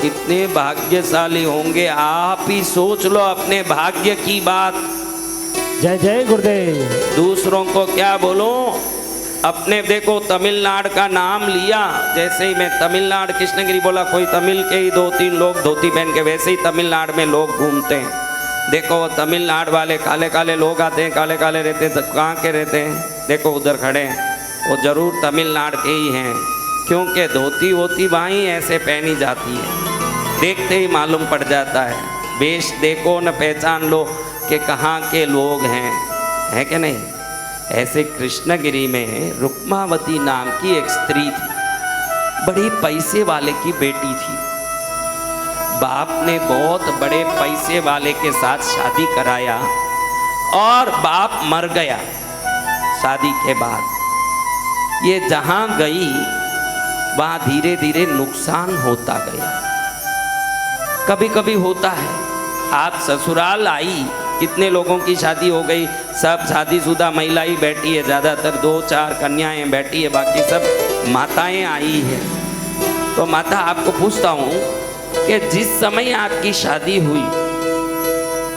कितने भाग्यशाली होंगे। आप ही सोच लो अपने भाग्य की बात। जय जय गुरुदेव। दूसरों को क्या बोलो, अपने देखो तमिलनाडु का नाम लिया, जैसे ही मैं तमिलनाडु कृष्णगिरी बोला, कोई तमिल के ही 2-3 लोग धोती पहन के, वैसे ही तमिलनाडु में लोग घूमते हैं। देखो तमिलनाडु वाले काले काले लोग आते हैं, काले काले रहते हैं, कहाँ के रहते हैं, देखो उधर खड़े हैं, वो जरूर तमिलनाडु के ही हैं, क्योंकि धोती वोती वहाँ ही ऐसे पहनी जाती है, देखते ही मालूम पड़ जाता है। वेश देखो न पहचान लो कि कहाँ के लोग हैं, है कि नहीं। ऐसे कृष्णगिरी में रुक्मावती नाम की एक स्त्री थी, बड़ी पैसे वाले की बेटी थी। बाप ने बहुत बड़े पैसे वाले के साथ शादी कराया और बाप मर गया शादी के बाद। ये जहां गई वहां धीरे धीरे नुकसान होता गया। कभी कभी होता है, आप ससुराल आई, कितने लोगों की शादी हो गई, सब शादीशुदा महिला ही बैठी है, ज़्यादातर 2-4 कन्याएं बैठी है, बाकी सब माताएं आई है। तो माता आपको पूछता हूँ कि जिस समय आपकी शादी हुई,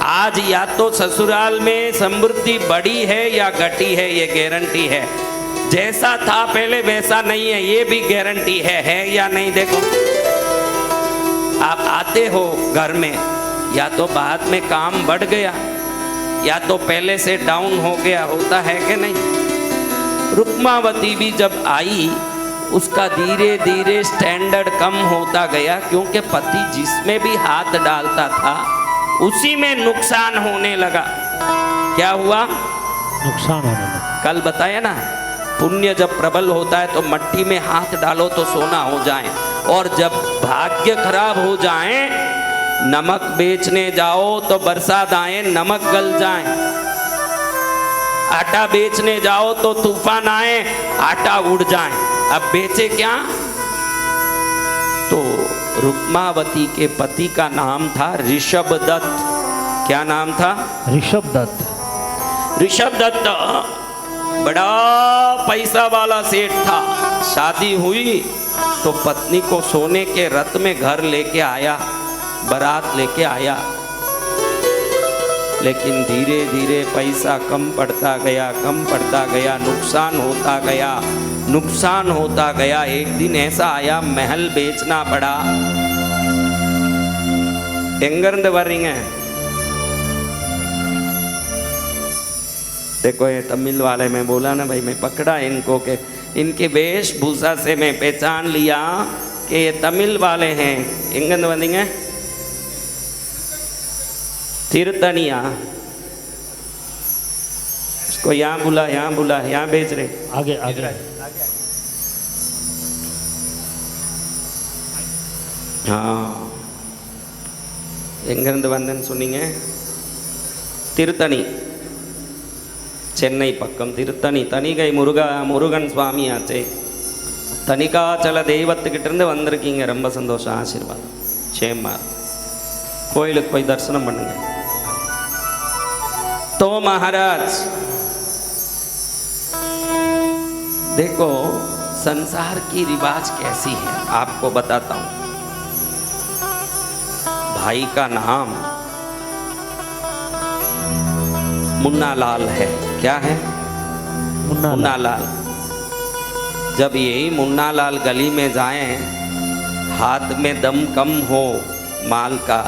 आज या तो ससुराल में समृद्धि बढ़ी है या घटी है, ये गारंटी है। जैसा था पहले वैसा नहीं है, ये भी गारंटी है या नहीं। देखो आप आते हो घर में, या तो बाद में काम बढ़ गया या तो पहले से डाउन हो गया, होता है कि नहीं। रुक्मावती भी जब आई, उसका धीरे धीरे स्टैंडर्ड कम होता गया, क्योंकि पति जिसमें भी हाथ डालता था उसी में नुकसान होने लगा। क्या हुआ? नुकसान होने लगा। कल बताया ना, पुण्य जब प्रबल होता है तो मट्टी में हाथ डालो तो सोना हो जाए, और जब भाग्य खराब हो जाए, नमक बेचने जाओ तो बरसात आए, नमक गल जाए, आटा बेचने जाओ तो तूफान आए, आटा उड़ जाए। अब बेचे क्या? तो रुक्मावती के पति का नाम था ऋषभ दत्त। क्या नाम था? ऋषभ दत्त। ऋषभ दत्त बड़ा पैसा वाला सेठ था। शादी हुई तो पत्नी को सोने के रथ में घर लेके आया, बारात लेके आया, लेकिन धीरे धीरे पैसा कम पड़ता गया, कम पड़ता गया, नुकसान होता गया, नुकसान होता गया। एक दिन ऐसा आया, महल बेचना पड़ा। एंगर्द वरिंग देखो, ये तमिल वाले में बोला ना भाई, मैं पकड़ा इनको के इनके वेशभूषा से मैं पहचान लिया कि ये तमिल वाले हैं। एंगर्द वरिंग तीर्थनिया, इसको यहाँ बुला, यहाँ बुला, यहाँ बेच रहे। आगे आगे। हाँ, எங்கிருந்து வந்தேன்னு சொன்னீங்க? திருத்தணி, சென்னை பக்கம் திருத்தணி, தணிகை முருகன் சுவாமி ஆச்சே, தணிகாச்சல தெய்வத்துக்கிட்ட இருந்து வந்திருக்கீங்க, ரொம்ப சந்தோஷம், ஆசீர்வாதம், சேமா கோயிலுக்கு போய் தரிசனம் பண்ணுங்க। तो महाराज देखो संसार की रिवाज कैसी है, आपको बताता हूं। भाई का नाम मुन्ना लाल है। क्या है? मुन्ना लाल। जब यही मुन्ना लाल गली में जाएं, हाथ में दम कम हो माल का,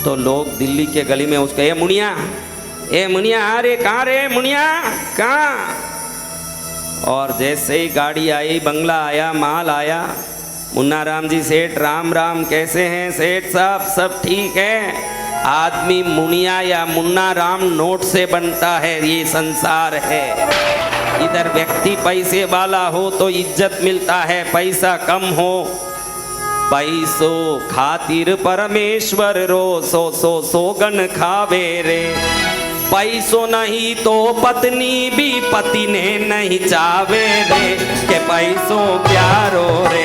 तो लोग दिल्ली के गली में उसको ए मुनिया, अरे कहाँ रे मुनिया, कहाँ? और जैसे ही गाड़ी आई, बंगला आया, माल आया, मुन्ना राम जी सेठ, राम राम, कैसे हैं सेठ साहब? सब ठीक है। आदमी मुनिया या मुन्ना राम नोट से बनता है, ये संसार है। इधर व्यक्ति पैसे वाला हो तो इज्जत मिलता है, पैसा कम हो, पैसो खातिर परमेश्वर रो सो सोगन खावे रे। पैसो नहीं तो पत्नी भी पति ने नहीं चावे रे, के पैसो प्यारो रे,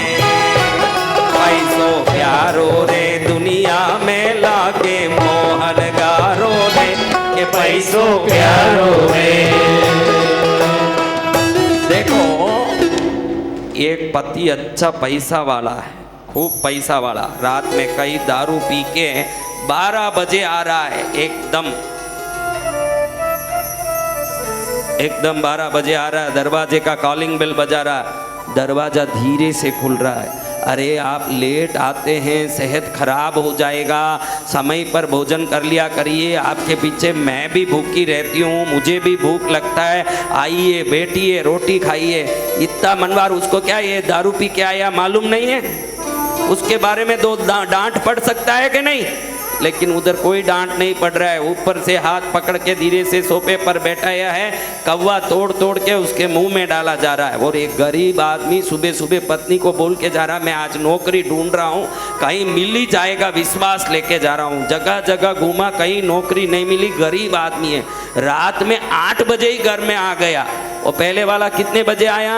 पैसो प्यारो रे, दुनिया में लागे मोहन गारो रे, के पैसो प्यारो रे। देखो एक पति अच्छा पैसा वाला है, खूब पैसा वाला, रात में कई दारू पी के 12 बजे आ रहा है, एकदम 12 बजे आ रहा है, दरवाजे का कॉलिंग बेल बजा रहा है, दरवाजा धीरे से खुल रहा है। अरे आप लेट आते हैं, सेहत खराब हो जाएगा, समय पर भोजन कर लिया करिए, आपके पीछे मैं भी भूखी रहती हूँ, मुझे भी भूख लगता है, आइए बैठिए रोटी खाइए। इतना मनवार, उसको क्या ये दारू पी के आया मालूम नहीं है, उसके बारे में 2 डांट पड़ सकता है कि नहीं, लेकिन उधर कोई डांट नहीं पड़ रहा है। ऊपर से हाथ पकड़ के धीरे से सोफे पर बैठाया है, कौवा तोड़ तोड़ के उसके मुंह में डाला जा रहा है। और एक गरीब आदमी सुबह सुबह पत्नी को बोल के जा रहा, मैं आज नौकरी ढूंढ रहा हूँ, कहीं मिल ही जाएगा, विश्वास लेके जा रहा हूँ। जगह जगह घूमा, कहीं नौकरी नहीं मिली, गरीब आदमी है। रात में 8 बजे ही घर में आ गया, और पहले वाला कितने बजे आया,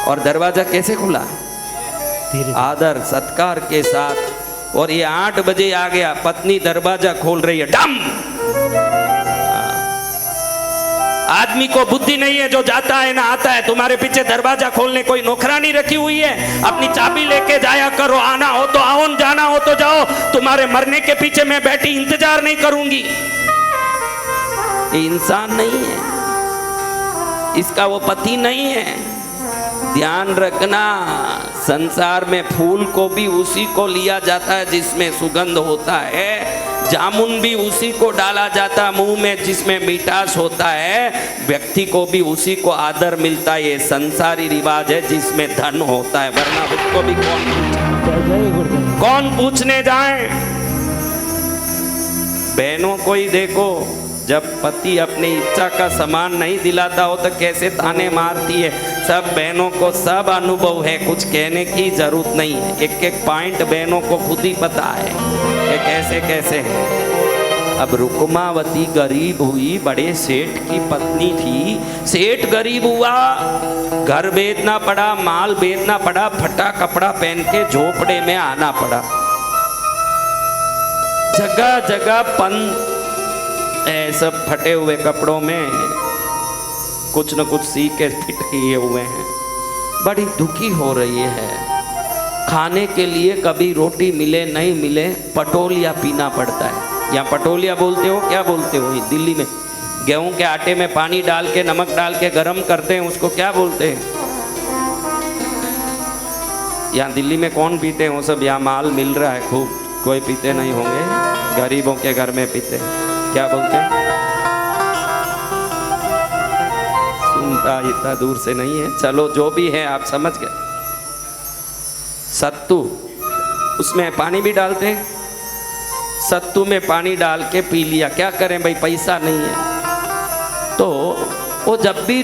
और दरवाजा कैसे खुला, आदर सत्कार के साथ। और ये 8 बजे आ गया, पत्नी दरवाजा खोल रही है, डम। आदमी को बुद्धि नहीं है, जो जाता है ना आता है, तुम्हारे पीछे दरवाजा खोलने कोई नौकरानी रखी हुई है? अपनी चाबी लेके जाया करो, आना हो तो आओ, जाना हो तो जाओ, तुम्हारे मरने के पीछे मैं बैठी इंतजार नहीं करूंगी। ये इंसान नहीं है, इसका वो पति नहीं है। ध्यान रखना, संसार में फूल को भी उसी को लिया जाता है जिसमें सुगंध होता है, जामुन भी उसी को डाला जाता है मुंह में जिसमें मिठास होता है, व्यक्ति को भी उसी को आदर मिलता है। ये संसारी रिवाज है जिसमें धन होता है, वरना उसको भी कौन पूछने जाए। बहनों को ही देखो, जब पति अपनी इच्छा का सामान नहीं दिलाता हो तो कैसे ताने मारती है। सब बहनों को सब अनुभव है, कुछ कहने की जरूरत नहीं है। एक एक पॉइंट बहनों को खुद ही पता है कि कैसे कैसे है। अब रुक्मावती गरीब हुई, बड़े सेठ की पत्नी थी, सेठ गरीब हुआ, घर बेचना पड़ा, माल बेचना पड़ा, फटा कपड़ा पहन के झोपड़े में आना पड़ा। जगह जगह सब फटे हुए कपड़ों में कुछ न कुछ सी के फिट किए हुए हैं, बड़ी दुखी हो रही है। खाने के लिए कभी रोटी मिले नहीं मिले, पटोलिया पीना पड़ता है। यहाँ पटोलिया बोलते हो, क्या बोलते हो दिल्ली में? गेहूं के आटे में पानी डाल के नमक डाल के गरम करते हैं, उसको क्या बोलते हैं? यहाँ दिल्ली में कौन पीते हैं वो सब? यहाँ माल मिल रहा है खूब, कोई पीते नहीं होंगे, गरीबों के घर में पीते हैं। क्या बोलते हैं? सुनता इतना दूर से नहीं है, चलो जो भी है आप समझ गए। सत्तू, उसमें पानी भी डालते हैं, सत्तू में पानी डाल के पी लिया। क्या करें भाई, पैसा नहीं है। तो वो जब भी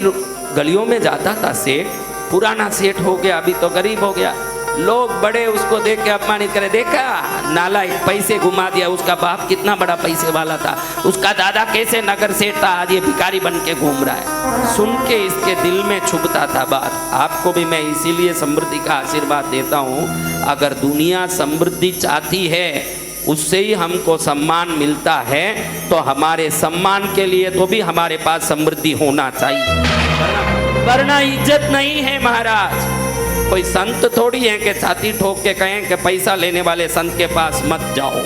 गलियों में जाता था, सेठ, पुराना सेठ हो गया, अभी तो गरीब हो गया, लोग बड़े उसको देख के अपमानित करे, देखा नालायक, पैसे घुमा दिया, उसका बाप कितना बड़ा पैसे वाला था, उसका दादा कैसे नगर सेठ था, आज ये भिखारी बन के घूम रहा है। सुन के इसके दिल में छुपता था बात। आपको भी मैं इसीलिए समृद्धि का आशीर्वाद देता हूँ। अगर दुनिया समृद्धि चाहती है, उससे ही हमको सम्मान मिलता है, तो हमारे सम्मान के लिए तो भी हमारे पास समृद्धि होना चाहिए, वरना इज्जत नहीं है महाराज। कोई संत थोड़ी है कि छाती ठोक के कहें कि पैसा लेने वाले संत के पास मत जाओ।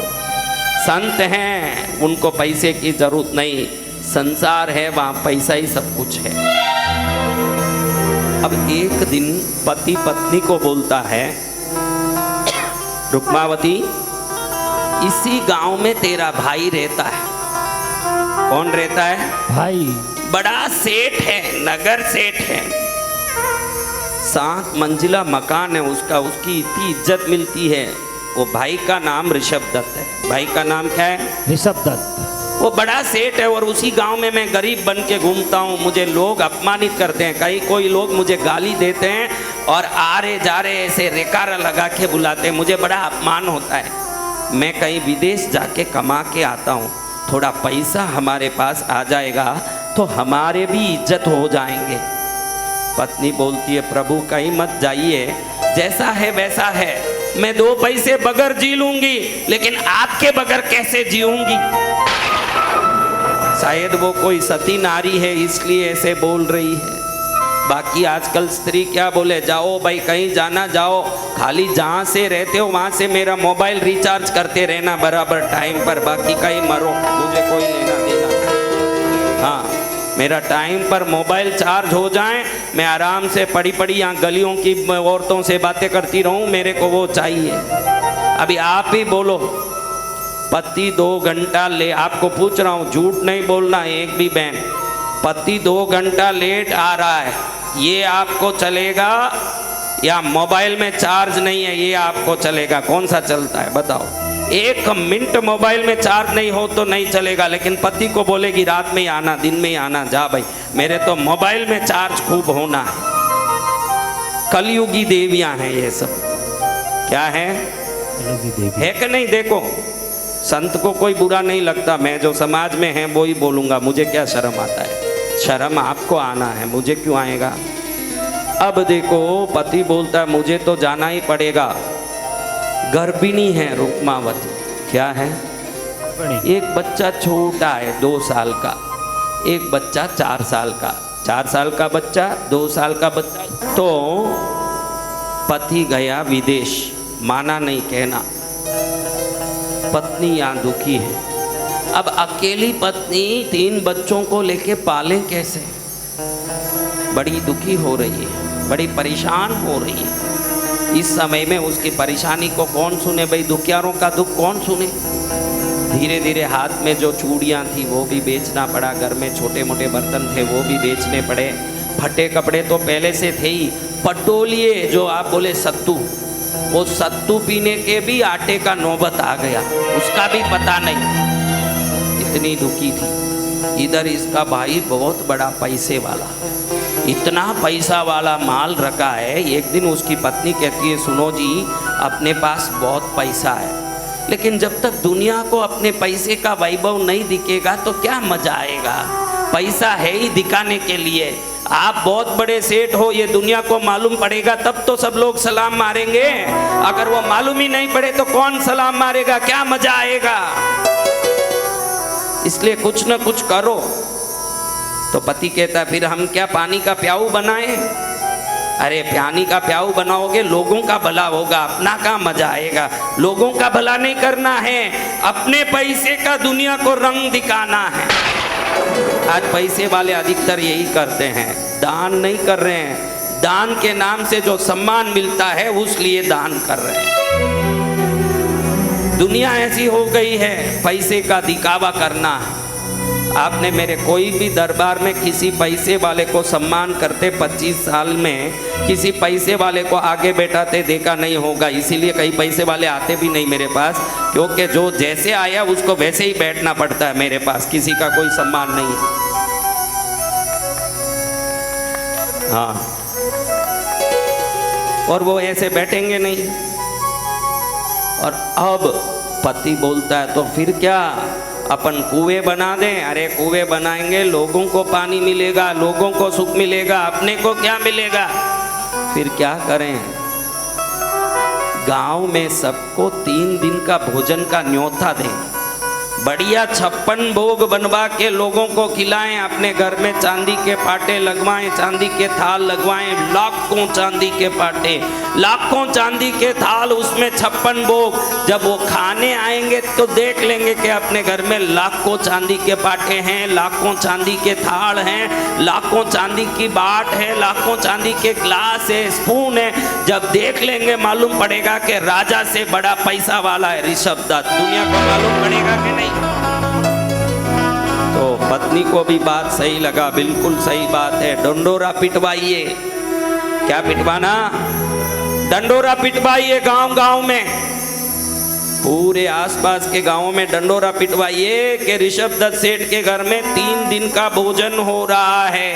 संत हैं, उनको पैसे की जरूरत नहीं, संसार है वहाँ पैसा ही सब कुछ है। अब एक दिन पति पत्नी को बोलता है, रुक्मावती, इसी गांव में तेरा भाई रहता है। कौन रहता है? भाई। बड़ा सेठ है, नगर सेठ है, 7 मंजिला मकान है उसका, उसकी इतनी इज्जत मिलती है। वो भाई का नाम ऋषभ दत्त है। भाई का नाम क्या है? ऋषभ दत्त। वो बड़ा सेठ है और उसी गांव में मैं गरीब बन के घूमता हूँ। मुझे लोग अपमानित करते हैं, कई कोई लोग मुझे गाली देते हैं और आ रहे जा रहे ऐसे रेकारा लगा के बुलाते हैं, मुझे बड़ा अपमान होता है। मैं कहीं विदेश जाके कमा के आता हूँ, थोड़ा पैसा हमारे पास आ जाएगा तो हमारे भी इज्जत हो जाएंगे। पत्नी बोलती है, प्रभु कहीं मत जाइए, जैसा है वैसा है, मैं 2 पैसे बगैर जी लूंगी, लेकिन आपके बगैर कैसे जीऊंगी? शायद वो कोई सती नारी है इसलिए ऐसे बोल रही है। बाकी आजकल स्त्री क्या बोले, जाओ भाई कहीं जाना जाओ, खाली जहाँ से रहते हो वहाँ से मेरा मोबाइल रिचार्ज करते रहना बराबर टाइम पर, बाकी कहीं मरो, मुझे कोई लेना देना। हाँ, मेरा टाइम पर मोबाइल चार्ज हो जाए, मैं आराम से पड़ी पड़ी यहाँ गलियों की औरतों से बातें करती रहूँ, मेरे को वो चाहिए। अभी आप ही बोलो, पति 2 घंटा ले, आपको पूछ रहा हूँ, झूठ नहीं बोलना एक भी बहन, पति 2 घंटा लेट आ रहा है, ये आपको चलेगा या मोबाइल में चार्ज नहीं है ये आपको चलेगा? कौन सा चलता है बताओ? 1 मिनट मोबाइल में चार्ज नहीं हो तो नहीं चलेगा, लेकिन पति को बोलेगी रात में ही आना, दिन में ही आना, जा भाई मेरे तो मोबाइल में चार्ज खूब होना है। कलयुगी देवियां हैं ये सब। क्या है कि नहीं? देखो, संत को कोई बुरा नहीं लगता, मैं जो समाज में है वो ही बोलूंगा, मुझे क्या शर्म आता है? शर्म आपको आना है, मुझे क्यों आएगा? अब देखो, पति बोलता है मुझे तो जाना ही पड़ेगा, गर्भिणी है रुक्मावती। क्या है? एक बच्चा छोटा है 2 साल का, एक बच्चा 4 साल का, 4 साल का बच्चा, 2 साल का बच्चा। तो पति गया विदेश, माना नहीं कहना, पत्नी यहाँ दुखी है। अब अकेली पत्नी 3 बच्चों को लेके पाले कैसे? बड़ी दुखी हो रही है, बड़ी परेशान हो रही है। इस समय में उसकी परेशानी को कौन सुने भाई? दुखियारों का दुख कौन सुने? धीरे धीरे हाथ में जो चूड़ियाँ थी वो भी बेचना पड़ा, घर में छोटे मोटे बर्तन थे वो भी बेचने पड़े, फटे कपड़े तो पहले से थे ही, पटोलिए जो आप बोले सत्तू, वो सत्तू पीने के भी आटे का नौबत आ गया, उसका भी पता नहीं, इतनी दुखी थी। इधर इसका भाई बहुत बड़ा पैसे वाला, इतना पैसा वाला माल रखा है। एक दिन उसकी पत्नी कहती है, सुनो जी अपने पास बहुत पैसा है, लेकिन जब तक दुनिया को अपने पैसे का वैभव नहीं दिखेगा तो क्या मजा आएगा? पैसा है ही दिखाने के लिए। आप बहुत बड़े सेठ हो, ये दुनिया को मालूम पड़ेगा तब तो सब लोग सलाम मारेंगे, अगर वो मालूम ही नहीं पड़े तो कौन सलाम मारेगा? क्या मजा आएगा? इसलिए कुछ न कुछ करो। तो पति कहता है फिर हम क्या पानी का प्याऊ बनाएं? अरे पानी का प्याऊ बनाओगे लोगों का भला होगा, अपना का मजा आएगा? लोगों का भला नहीं करना है, अपने पैसे का दुनिया को रंग दिखाना है। आज पैसे वाले अधिकतर यही करते हैं, दान नहीं कर रहे हैं, दान के नाम से जो सम्मान मिलता है उस लिए दान कर रहे हैं। दुनिया ऐसी हो गई है, पैसे का दिखावा करना है। आपने मेरे कोई भी दरबार में किसी पैसे वाले को सम्मान करते 25 साल में किसी पैसे वाले को आगे बैठाते देखा नहीं होगा। इसीलिए कई पैसे वाले आते भी नहीं मेरे पास, क्योंकि जो जैसे आया उसको वैसे ही बैठना पड़ता है मेरे पास, किसी का कोई सम्मान नहीं है। हाँ, और वो ऐसे बैठेंगे नहीं। और अब पति बोलता है तो फिर क्या, अपन कुएं बना दें? अरे कुएं बनाएंगे, लोगों को पानी मिलेगा, लोगों को सुख मिलेगा, अपने को क्या मिलेगा? फिर क्या करें? गांव में सबको 3 दिन का भोजन का न्योता दें, बढ़िया 56 भोग बनवा के लोगों को खिलाएं, अपने घर में चांदी के पाटे लगवाएं, चांदी के थाल लगवाएं, लाखों चांदी के पाटे, लाखों चांदी के थाल, उसमें 56 भोग। जब वो खाने आएंगे तो देख लेंगे कि अपने घर में लाखों चांदी के पाटे हैं, लाखों चांदी के थाल हैं, लाखों चांदी की बाट है, लाखों चांदी के ग्लास है, स्पून है। जब देख लेंगे मालूम पड़ेगा कि राजा से बड़ा पैसा वाला है ऋषभ दत्त। दुनिया को मालूम पड़ेगा कि नहीं? तो पत्नी को भी बात सही लगा, बिल्कुल सही बात है, डंडोरा पिटवाइए। क्या पिटवाना? डंडोरा पिटवाइए गांव गांव में, पूरे आसपास के गांवों में डंडोरा पिटवाइए कि ऋषभ दत्त सेठ के घर में 3 दिन का भोजन हो रहा है।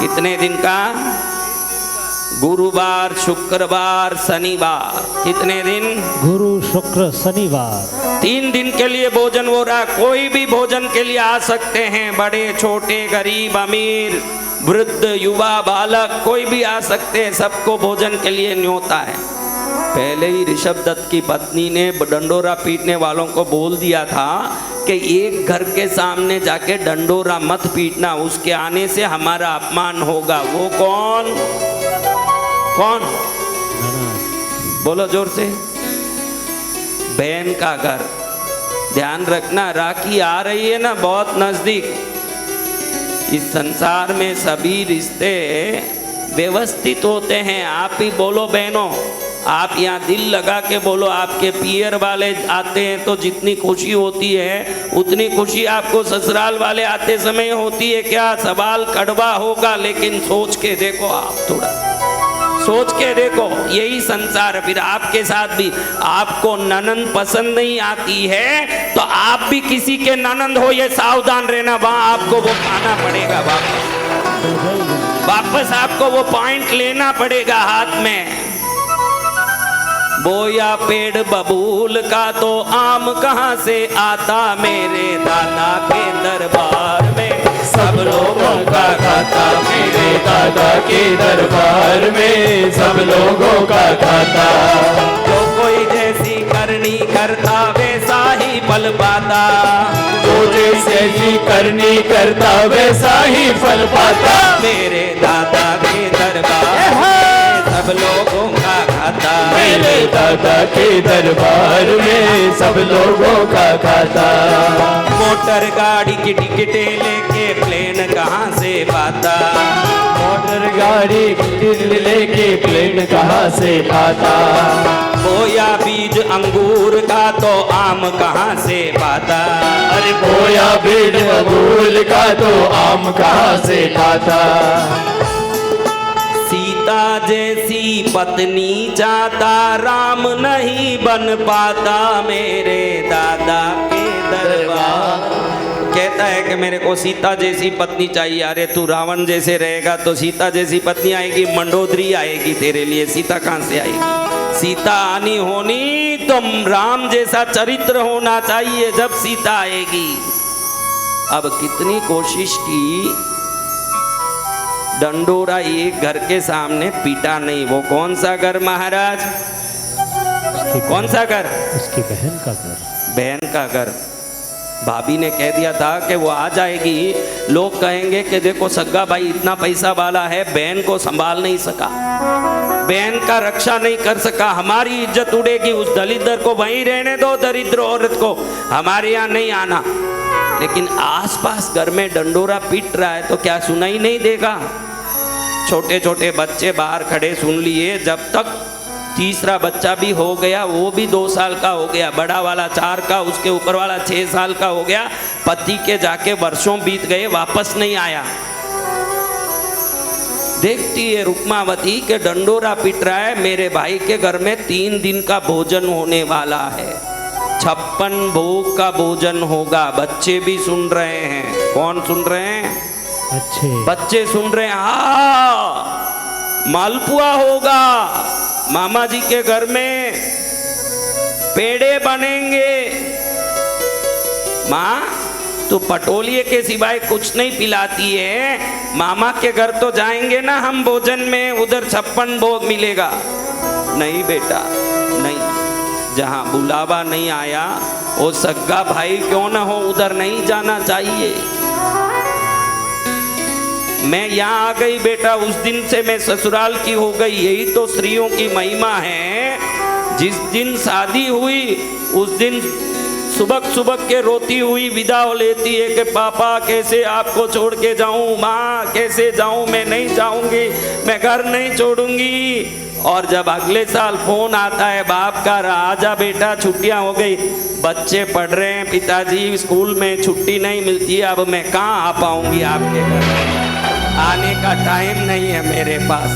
कितने दिन का? गुरुवार, शुक्रवार, शनिवार। कितने दिन? गुरु, शुक्र, शनिवार। 3 दिन के लिए भोजन हो रहा। कोई भी भोजन के लिए आ सकते हैं, बड़े छोटे, गरीब, अमीर, वृद्ध, युवा, बालक, कोई भी आ सकते हैं, सबको भोजन के लिए न्योता है। पहले ही ऋषभ दत्त की पत्नी ने डंडोरा पीटने वालों को बोल दिया था कि एक घर के सामने जाके डंडोरा मत पीटना, उसके आने से हमारा अपमान होगा। वो कौन कौन बोलो जोर से। बहन का घर। ध्यान रखना, राखी आ रही है ना बहुत नजदीक। इस संसार में सभी रिश्ते व्यवस्थित होते हैं। आप ही बोलो बहनों, आप यहाँ दिल लगा के बोलो। आपके पियर वाले आते हैं तो जितनी खुशी होती है उतनी खुशी आपको ससुराल वाले आते समय होती है क्या? सवाल कड़वा होगा, लेकिन सोच के देखो, आप थोड़ा सोच के देखो, यही संसार है। फिर आपके साथ भी आपको ननंद पसंद नहीं आती है तो आप भी किसी के ननंद हो, ये सावधान रहना। वहां आपको वो पाना पड़ेगा, वापस आपको वो पॉइंट लेना पड़ेगा हाथ में। बोया पेड़ बबूल का तो आम कहाँ से आता, मेरे दादा के दरबार में सब लोगों का खाता, मेरे दादा के दरबार में सब लोगों का खाता। जो कोई जैसी करनी करता वैसा ही फल पाता, जो जैसी करनी करता वैसा ही फल पाता। मेरे दादा के दरबार में सब लोगों का खाता, मेरे दादा के दरबार में सब लोगों का खाता। मोटर गाड़ी की टिकटें लेके प्लेन कहाँ से पाता, मोटर गाड़ी लेके प्लेन कहाँ से पाता। बोया बीज अंगूर का तो आम कहाँ से पाता, अरे बोया बीज अंगूर का तो आम कहाँ से पाता। सीता जैसी पत्नी चाहता राम नहीं बन पाता, मेरे दादा के दरबार। कहता है कि मेरे को सीता जैसी पत्नी चाहिए। अरे तू रावण जैसे रहेगा तो सीता जैसी पत्नी आएगी, मंडोदरी आएगी तेरे लिए, सीता कहाँ से आएगी? सीता आनी होनी तो राम जैसा चरित्र होना चाहिए जब सीता आएगी। अब कितनी कोशिश की, डंडोरा एक घर के सामने पीटा नहीं। वो कौन सा घर महाराज? कौन सा घर? उसकी बहन का घर। बहन का घर। भाभी ने कह दिया था कि वो आ जाएगी, लोग कहेंगे कि देखो सग्गा भाई इतना पैसा वाला है, बहन को संभाल नहीं सका, बहन का रक्षा नहीं कर सका, हमारी इज्जत उड़ेगी। उस दलिद्र को वहीं रहने दो, दरिद्र औरत को हमारे यहाँ नहीं आना। लेकिन आसपास घर में डंडोरा पीट रहा है तो क्या सुनाई नहीं देगा? छोटे छोटे बच्चे बाहर खड़े सुन लिए। जब तक तीसरा बच्चा भी हो गया, वो भी 2 साल का हो गया, बड़ा वाला 4 का, उसके ऊपर वाला 6 साल का हो गया। पति के जाके वर्षों बीत गए, वापस नहीं आया। देखती है रुक्मावती के डंडोरा पिट रहा है, मेरे भाई के घर में 3 दिन का भोजन होने वाला है, 56 भोग का भोजन होगा। बच्चे भी सुन रहे हैं। कौन सुन रहे हैं? अच्छे बच्चे सुन रहे हैं। हाँ, मालपुआ होगा, मामा जी के घर में पेड़े बनेंगे। माँ तू पटोलिए के सिवाय कुछ नहीं पिलाती है, मामा के घर तो जाएंगे ना हम भोजन में, उधर 56 भोग मिलेगा। नहीं बेटा नहीं, जहाँ बुलावा नहीं आया वो सग्गा भाई क्यों ना हो उधर नहीं जाना चाहिए। मैं यहाँ आ गई बेटा, उस दिन से मैं ससुराल की हो गई। यही तो स्त्रियों की महिमा है। जिस दिन शादी हुई उस दिन सुबह सुबह के रोती हुई विदा हो लेती है कि पापा कैसे आपको छोड़ के जाऊं, माँ कैसे जाऊं, मैं नहीं जाऊंगी, मैं घर नहीं छोड़ूंगी। और जब अगले साल फोन आता है बाप का, आजा बेटा छुट्टियां हो गई, बच्चे पढ़ रहे हैं, पिताजी स्कूल में छुट्टी नहीं मिलती है, अब मैं कहाँ आ पाऊंगी आपके घर, आने का टाइम नहीं है मेरे पास।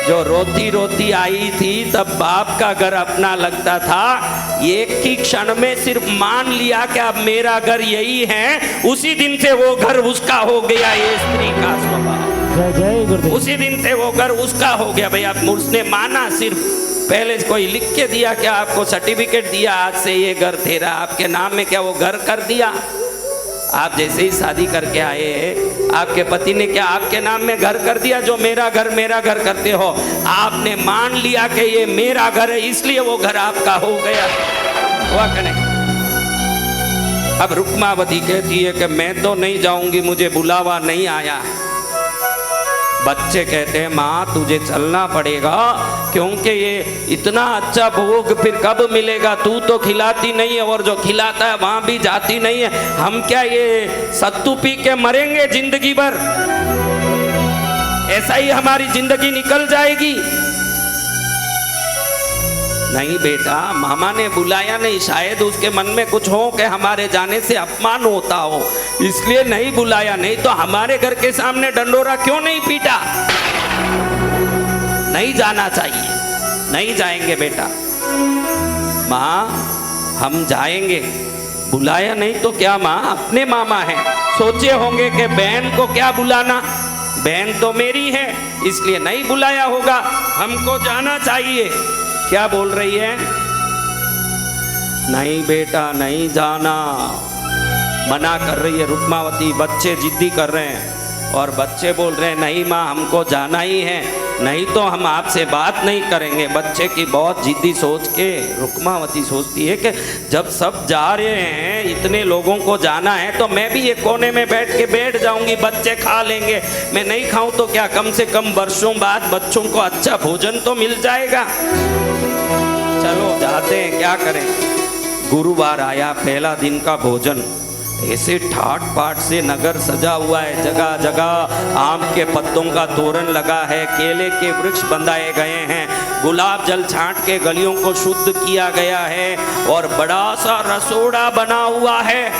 जो रोती रोती आई थी तब बाप का घर अपना लगता था, एक ही क्षण में सिर्फ मान लिया कि अब मेरा घर यही है, उसी दिन से वो घर उसका हो गया। ये स्त्री का स्वभाव। जय जय गुरुदेव। उसी दिन से वो घर उसका हो गया। भैया उसने माना, सिर्फ पहले कोई लिख के दिया, क्या आपको सर्टिफिकेट दिया, आज से ये घर तेरा, आपके नाम में क्या वो घर कर दिया। आप जैसे ही शादी करके आए आपके पति ने क्या आपके नाम में घर कर दिया जो मेरा घर करते हो? आपने मान लिया कि ये मेरा घर है, इसलिए वो घर आपका हो गया। हुआ कि नहीं? अब रुक्मावती कहती है कि मैं तो नहीं जाऊंगी, मुझे बुलावा नहीं आया। बच्चे कहते हैं माँ तुझे चलना पड़ेगा, क्योंकि ये इतना अच्छा भोग फिर कब मिलेगा? तू तो खिलाती नहीं है और जो खिलाता है वहां भी जाती नहीं है। हम क्या ये सत्तू पी के मरेंगे जिंदगी भर? ऐसा ही हमारी जिंदगी निकल जाएगी? नहीं बेटा, मामा ने बुलाया नहीं, शायद उसके मन में कुछ हो कि हमारे जाने से अपमान होता हो, इसलिए नहीं बुलाया। नहीं तो हमारे घर के सामने डंडोरा क्यों नहीं पीटा? नहीं जाना चाहिए। नहीं जाएंगे बेटा। माँ हम जाएंगे। बुलाया नहीं तो क्या माँ, अपने मामा हैं, सोचे होंगे कि बहन को क्या बुलाना, बहन तो मेरी है, इसलिए नहीं बुलाया होगा, हमको जाना चाहिए। क्या बोल रही है? नहीं बेटा नहीं जाना, मना कर रही है रुक्मावती। बच्चे जिद्दी कर रहे हैं और बच्चे बोल रहे हैं नहीं माँ हमको जाना ही है, नहीं तो हम आपसे बात नहीं करेंगे। बच्चे की बहुत जिद्दी सोच के रुक्मावती सोचती है कि जब सब जा रहे हैं, इतने लोगों को जाना है, तो मैं भी एक कोने में बैठ जाऊंगी, बच्चे खा लेंगे। मैं नहीं खाऊं तो क्या, कम से कम वर्षों बाद बच्चों को अच्छा भोजन तो मिल जाएगा। चलो जाते हैं, क्या करें। गुरुवार आया, पहला दिन का भोजन। ऐसे ठाट पाट से नगर सजा हुआ है, जगह जगह आम के पत्तों का तोरण लगा है, केले के वृक्ष बंधाए गए हैं, गुलाब जल छांट के गलियों को शुद्ध किया गया है और बड़ा सा रसोड़ा बना हुआ है।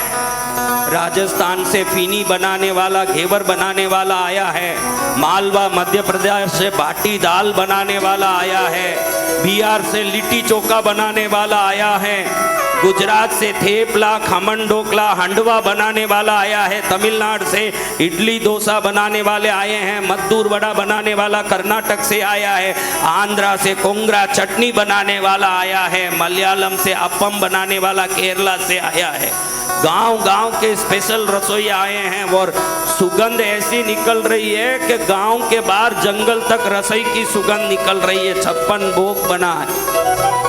राजस्थान से फीनी बनाने वाला, घेवर बनाने वाला आया है, मालवा मध्य प्रदेश से बाटी दाल बनाने वाला आया है, बिहार से लिट्टी चोखा बनाने वाला आया है, गुजरात से थेपला खमन ढोकला हंडवा बनाने वाला आया है, तमिलनाडु से इडली डोसा बनाने वाले आए हैं, मद्दूर वड़ा बनाने वाला कर्नाटक से आया है, आंध्रा से कोंगरा चटनी बनाने वाला आया है, मलयालम से अप्पम बनाने वाला केरला से आया है। गांव गांव के स्पेशल रसोई आए हैं और सुगंध ऐसी निकल रही है कि गांव के बाहर जंगल तक रसोई की सुगंध निकल रही है। 56 भोग बना है,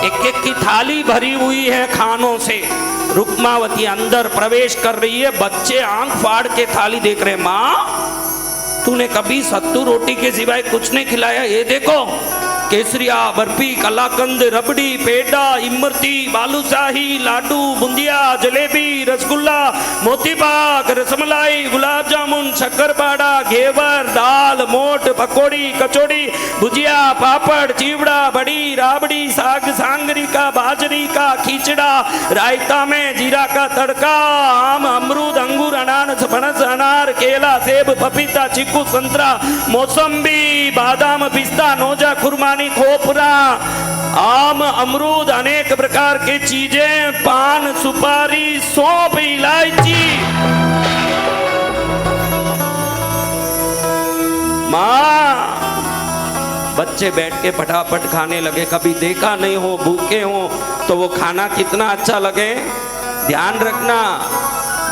एक एक की थाली भरी हुई है खानों से। रुक्मावती अंदर प्रवेश कर रही है, बच्चे आंख फाड़ के थाली देख रहे। माँ तूने कभी सत्तू रोटी के सिवाय कुछ नहीं खिलाया? ये देखो केसरिया, बर्फी, कलाकंद, रबड़ी, पेड़ा, इमरती, बालूशाही, लाडू, बुंदिया, जलेबी, रसगुल्ला, मोतीपाक, रसमलाई, गुलाब जामुन, शक्करपाड़ा, घेवर, दाल, मोट, पकौड़ी, कचौड़ी, भुजिया, पापड़, चिवड़ा, बड़ी, राबड़ी, साग सांगरी का, बाजरी का, खिचड़ा, रायता में जीरा का तड़का, आम, अमरूद, अंगूर, अनानास, फणस, अनार, केला, सेब, पपीता, चीकू, संतरा, मौसम्बी, बादाम, पिस्ता, नोजा, खुरमा, खोपरा, आम, अमरूद, अनेक प्रकार की चीजें, पान, सुपारी, सौंफ, इलायची। माँ बच्चे बैठ के फटाफट खाने लगे। कभी देखा नहीं हो, भूखे हो तो वो खाना कितना अच्छा लगे। ध्यान रखना,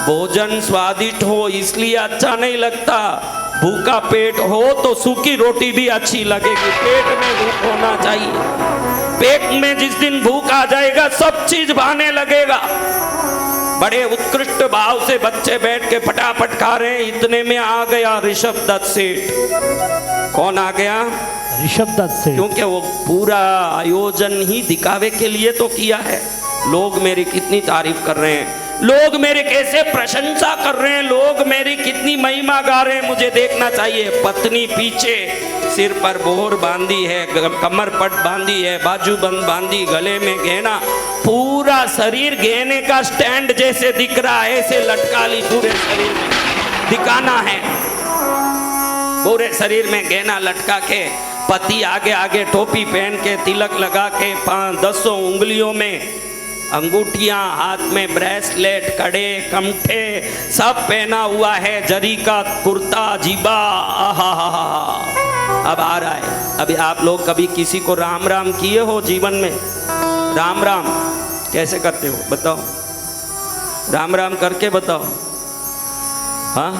भोजन स्वादिष्ट हो इसलिए अच्छा नहीं लगता, भूखा पेट हो तो सूखी रोटी भी अच्छी लगेगी। पेट में भूख होना चाहिए। पेट में जिस दिन भूख आ जाएगा सब चीज भाने लगेगा। बड़े उत्कृष्ट भाव से बच्चे बैठ के फटाफट खा रहे हैं। इतने में आ गया ऋषभ दत्त सेठ। कौन आ गया? ऋषभ दत्त सेठ। क्योंकि वो पूरा आयोजन ही दिखावे के लिए तो किया है। लोग मेरी कितनी तारीफ कर रहे हैं, लोग मेरे कैसे प्रशंसा कर रहे हैं, लोग मेरी कितनी महिमा गा रहे हैं, मुझे देखना चाहिए। पत्नी पीछे सिर पर बोहर बांधी है, कमर पट बांधी है, बाजूबंद बांधी, गले में गहना, पूरा शरीर गहने का स्टैंड जैसे दिख रहा है, ऐसे लटका ली पूरे शरीर में, दिखाना है। पूरे शरीर में गहना लटका के, पति आगे आगे टोपी पहन के, तिलक लगा के, 5-10 उंगलियों में अंगूठियां, हाथ में ब्रेसलेट, कड़े, कमठे सब पहना हुआ है, जरी का कुर्ता, जीबा। अब आ रहा है। अभी आप लोग कभी किसी को राम राम किए हो जीवन में? राम राम कैसे करते हो बताओ? राम राम करके बताओ। हाँ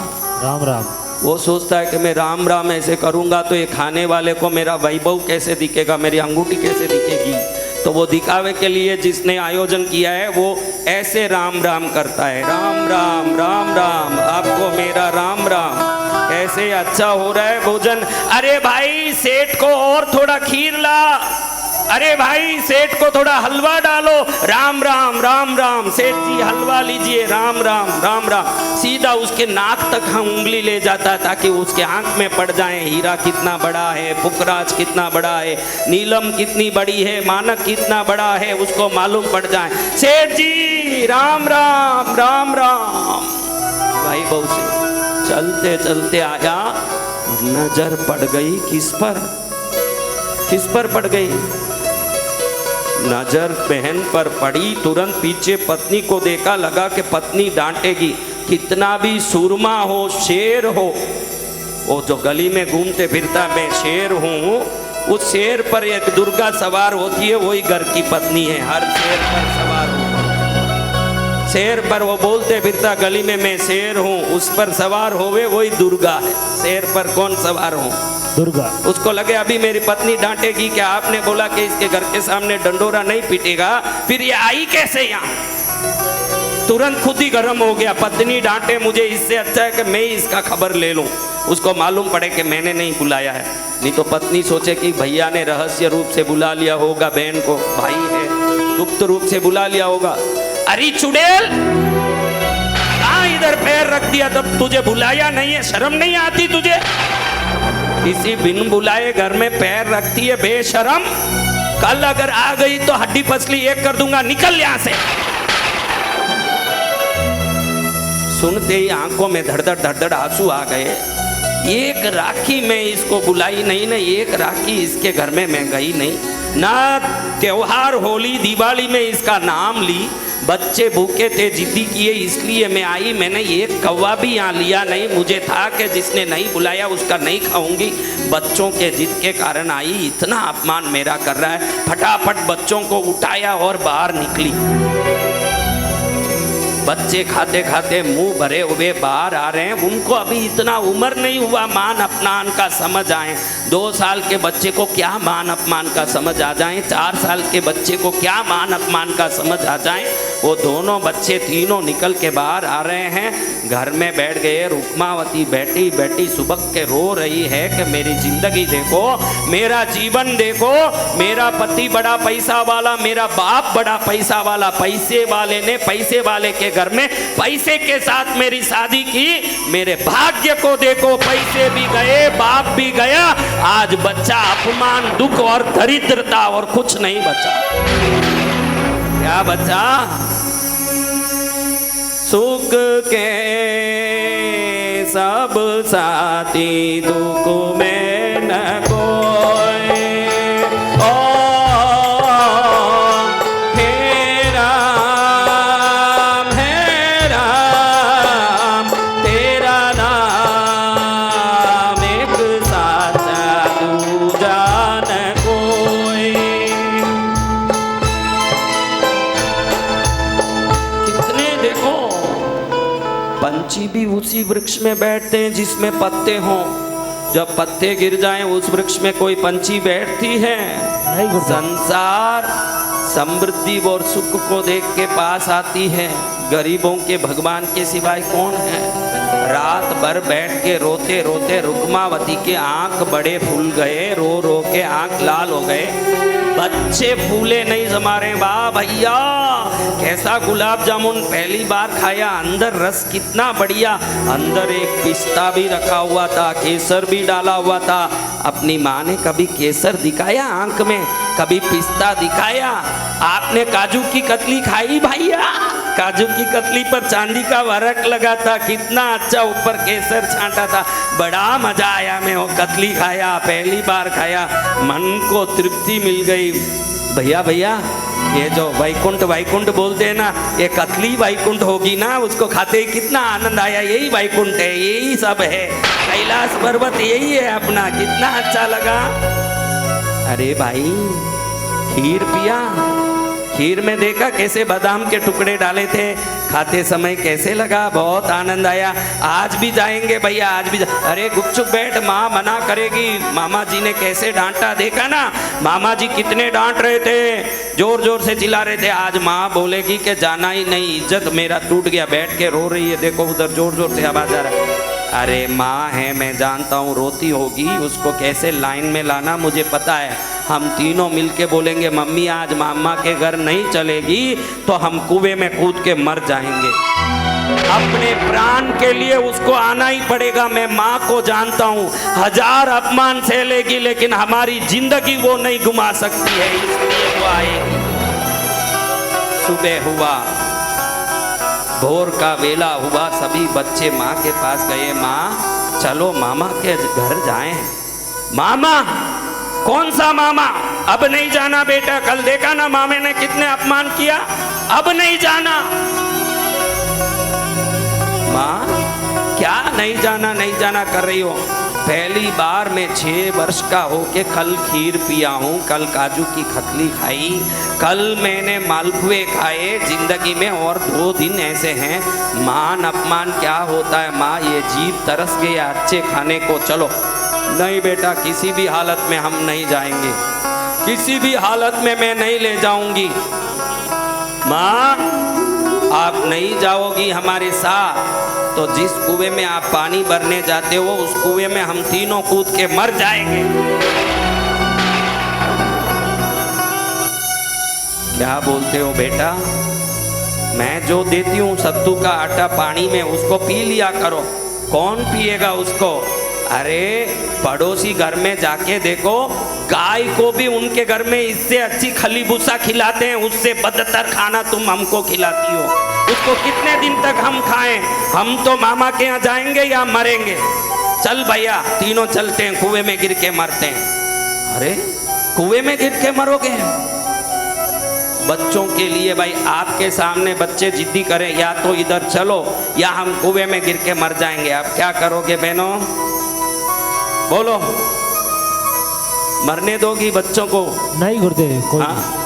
राम राम। वो सोचता है कि मैं राम राम ऐसे करूँगा तो ये खाने वाले को मेरा वैभव कैसे दिखेगा, मेरी अंगूठी कैसे दिखेगी। तो वो दिखावे के लिए जिसने आयोजन किया है वो ऐसे राम राम करता है, राम राम राम राम, आपको मेरा राम राम, कैसे अच्छा हो रहा है भोजन। अरे भाई सेठ को और थोड़ा खीर ला, अरे भाई सेठ को थोड़ा हलवा डालो, राम राम राम राम, सेठ जी हलवा लीजिए, राम राम राम राम। सीधा उसके नाक तक हम उंगली ले जाता ताकि उसके आंख में पड़ जाए हीरा कितना बड़ा है, पुखराज कितना बड़ा है, नीलम कितनी बड़ी है, मानक कितना बड़ा है, उसको मालूम पड़ जाए। सेठ जी राम राम राम राम। भाई बहू से चलते चलते आया, नजर पड़ गई किस पर पड़ गई, नजर बहन पर पड़ी। तुरंत पीछे पत्नी को देखा, लगा कि पत्नी डांटेगी। कितना भी सुरमा हो, शेर हो, वो जो गली में घूमते फिरता मैं शेर हूँ, उस शेर पर एक दुर्गा सवार होती है, वही घर की पत्नी है। हर शेर पर सवार हो, शेर पर वो बोलते फिरता गली में मैं शेर हूँ, उस पर सवार होवे वही दुर्गा है। शेर पर कौन सवार हो? दुर्गा। उसको लगे अभी मेरी पत्नी डांटेगी, क्या आपने बोला कि इसके घर के सामने डंडोरा नहीं पीटेगा, फिर ये आई कैसे यहाँ? तुरंत खुद ही गर्म हो गया, पत्नी डांटे मुझे, इससे अच्छा है कि मैं ही इसका खबर ले लूं। उसको मालूम पड़े कि मैंने नहीं बुलाया है, नहीं तो पत्नी सोचे कि भैया ने रहस्य रूप से बुला लिया होगा बहन को, भाई है गुप्त रूप से बुला लिया होगा। अरे चुड़ैल, कहाँ इधर पैर रख दिया, तब तुझे बुलाया नहीं है, शर्म नहीं आती तुझे? किसी बिन बुलाए घर में पैर रखती है बेशरम। कल अगर आ गई तो हड्डी पसली एक कर दूंगा, निकल यहां से। सुनते ही आंखों में धड़धड़ धड़धड़ आंसू आ गए। एक राखी में इसको बुलाई नहीं ना, एक राखी इसके घर में मैं गई नहीं ना। त्योहार होली दिवाली में इसका नाम ली, बच्चे भूखे थे जिद्दी किए इसलिए मैं आई, मैंने एक कौवा भी यहाँ लिया नहीं। मुझे था कि जिसने नहीं बुलाया उसका नहीं खाऊंगी, बच्चों के जिद के कारण आई। इतना अपमान मेरा कर रहा है। फटाफट बच्चों को उठाया और बाहर निकली। बच्चे खाते खाते मुंह भरे हुए बाहर आ रहे हैं। उनको अभी इतना उम्र नहीं हुआ मान अपमान का समझ आए। 2 साल के बच्चे को क्या मान अपमान का समझ आ जाए, 4 साल के बच्चे को क्या मान अपमान का समझ आ जाए। वो दोनों बच्चे तीनों निकल के बाहर आ रहे हैं। घर में बैठ गए। रुक्मावती बैठी बैठी सुबह के रो रही है कि मेरी जिंदगी देखो, मेरा जीवन देखो, मेरा पति बड़ा पैसा वाला, मेरा बाप बड़ा पैसा वाला, पैसे वाले ने पैसे वाले के घर में पैसे के साथ मेरी शादी की। मेरे भाग्य को देखो, पैसे भी गए, बाप भी गया, आज बच्चा अपमान, दुख और दरिद्रता और कुछ नहीं बचा। क्या बचा? सुख के सब साथी, दुख में न कोई। पंछी भी उसी वृक्ष में बैठते हैं जिसमें पत्ते हों। जब पत्ते गिर जाएं उस वृक्ष में कोई पंछी बैठती है? संसार समृद्धि और सुख को देख के पास आती है। गरीबों के भगवान के सिवाय कौन है? रात भर बैठ के रोते रोते रुक्मावती के आंख बड़े फूल गए, रो रो के आंख लाल हो गए। बच्चे फूले नहीं जमा रहे। वाह भैया, कैसा गुलाब जामुन पहली बार खाया, अंदर रस कितना बढ़िया। अंदर एक पिस्ता भी रखा हुआ था, केसर भी डाला हुआ था। अपनी माँ ने कभी केसर दिखाया आंख में, कभी पिस्ता दिखाया? आपने काजू की कतली खाई भैया? काजू की कतली पर चांदी का वर्क लगा था, कितना अच्छा ऊपर केसर छांटा था। बड़ा मजा आया। मैं वो कतली खाया, पहली बार खाया, मन को तृप्ति मिल गई। भैया भैया, ये जो वैकुंठ वैकुंठ बोलते हैं ना, ये कतली वैकुंठ होगी ना, उसको खाते ही कितना आनंद आया। यही वैकुंठ है, यही सब है, कैलाश पर्वत यही है अपना। कितना अच्छा लगा। अरे भाई, खीर पिया, खीर में देखा कैसे बादाम के टुकड़े डाले थे, खाते समय कैसे लगा, बहुत आनंद आया। आज भी जाएंगे भैया, आज भी अरे गुपचुप बैठ, माँ मना करेगी। मामा जी ने कैसे डांटा, देखा ना मामा जी कितने डांट रहे थे, जोर जोर से चिल्ला रहे थे। आज माँ बोलेगी कि जाना ही नहीं, इज्जत मेरा टूट गया, बैठ के रो रही है, देखो उधर जोर जोर से आवाज आ रहा है। अरे माँ है, मैं जानता हूँ रोती होगी, उसको कैसे लाइन में लाना मुझे पता है। हम तीनों मिलके बोलेंगे मम्मी आज मामा के घर नहीं चलेगी तो हम कुएं में कूद के मर जाएंगे। अपने प्राण के लिए उसको आना ही पड़ेगा। मैं माँ को जानता हूँ, 1000 अपमान सह लेकिन हमारी जिंदगी वो नहीं घुमा सकती है, इसलिए वो आएगी। सुबह हुआ, भोर का वेला हुआ, सभी बच्चे माँ के पास गए। माँ चलो मामा के घर जाएं। मामा? कौन सा मामा? अब नहीं जाना बेटा, कल देखा ना मामे ने कितने अपमान किया, अब नहीं जाना। माँ क्या नहीं जाना नहीं जाना कर रही हो? पहली बार मैं 6 वर्ष का होके कल खीर पिया हूँ, कल काजू की खतली खाई, कल मैंने मालपुए खाए जिंदगी में, और 2 दिन ऐसे हैं। मान अपमान क्या होता है माँ, ये जीभ तरस गई अच्छे खाने को, चलो। नहीं बेटा, किसी भी हालत में हम नहीं जाएंगे, किसी भी हालत में मैं नहीं ले जाऊंगी। माँ आप नहीं जाओगी हमारे साथ तो जिस कुएं में आप पानी भरने जाते हो उस कुएं में हम तीनों कूद के मर जाएंगे। क्या बोलते हो बेटा? मैं जो देती हूँ सत्तू का आटा पानी में, उसको पी लिया करो। कौन पिएगा उसको? अरे पड़ोसी घर में जाके देखो, गाय को भी उनके घर में इससे अच्छी खली भूसा खिलाते हैं, उससे बदतर खाना तुम हमको खिलाती हो। उसको कितने दिन तक हम खाएं? हम तो मामा के यहाँ जाएंगे या मरेंगे। चल भैया तीनों चलते हैं, कुएं में गिर के मरते हैं। अरे कुएं में गिर के मरोगे? बच्चों के लिए भाई, आपके सामने बच्चे जिद्दी करें या तो इधर चलो या हम कुएं में गिर के मर जाएंगे, आप क्या करोगे बहनों? बोलो, मरने दोगी बच्चों को? नहीं गुरुदेव, कोई हाँ?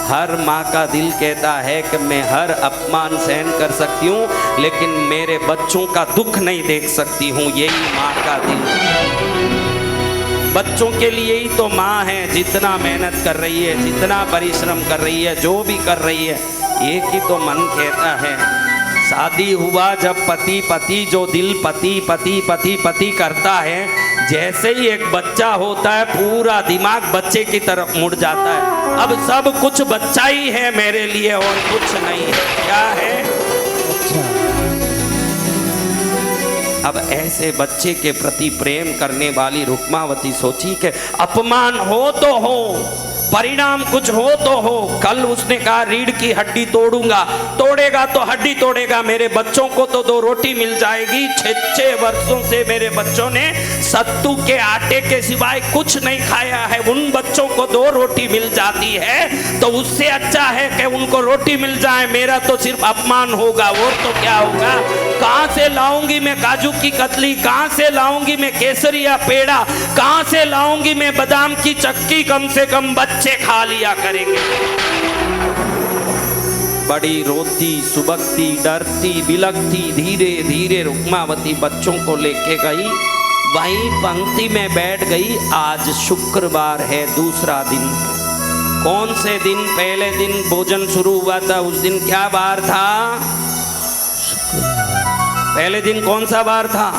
हर माँ का दिल कहता है कि मैं हर अपमान सहन कर सकती हूँ लेकिन मेरे बच्चों का दुख नहीं देख सकती हूँ, यही माँ का दिल। बच्चों के लिए ही तो माँ है, जितना मेहनत कर रही है, जितना परिश्रम कर रही है, जो भी कर रही है, एक ही तो मन कहता है। शादी हुआ जब पति पति, जो दिल पति पति पति पति करता है, जैसे ही एक बच्चा होता है पूरा दिमाग बच्चे की तरफ मुड़ जाता है। अब सब कुछ बच्चा ही है मेरे लिए और कुछ नहीं है। क्या है? अब ऐसे बच्चे के प्रति प्रेम करने वाली रुक्मावती सोची कि अपमान हो तो हो, परिणाम कुछ हो तो हो। कल उसने कहा रीढ़ की हड्डी तोड़ूंगा, तोड़ेगा तो हड्डी तोड़ेगा, मेरे बच्चों को तो 2 रोटी मिल जाएगी। 6 वर्षों से मेरे बच्चों ने सत्तू के आटे के सिवाय कुछ नहीं खाया है, उन बच्चों को 2 रोटी मिल जाती है तो उससे अच्छा है कि उनको रोटी मिल जाए, मेरा तो सिर्फ अपमान होगा। और तो क्या होगा? कहां से लाऊंगी मैं काजू की कतली, कहां से लाऊंगी मैं केसरी या पेड़ा, कहां से लाऊंगी मैं बादाम की चक्की, कम से कम बच्चे खा लिया करेंगे। बड़ी रोती सुबकती डरती बिलकती धीरे धीरे रुक्मावती बच्चों को लेके गई, वहीं पंक्ति में बैठ गई। आज शुक्रवार है, दूसरा दिन। कौन से दिन? पहले दिन भोजन शुरू हुआ था, उस दिन क्या वार था? पहले दिन कौन सा वार था?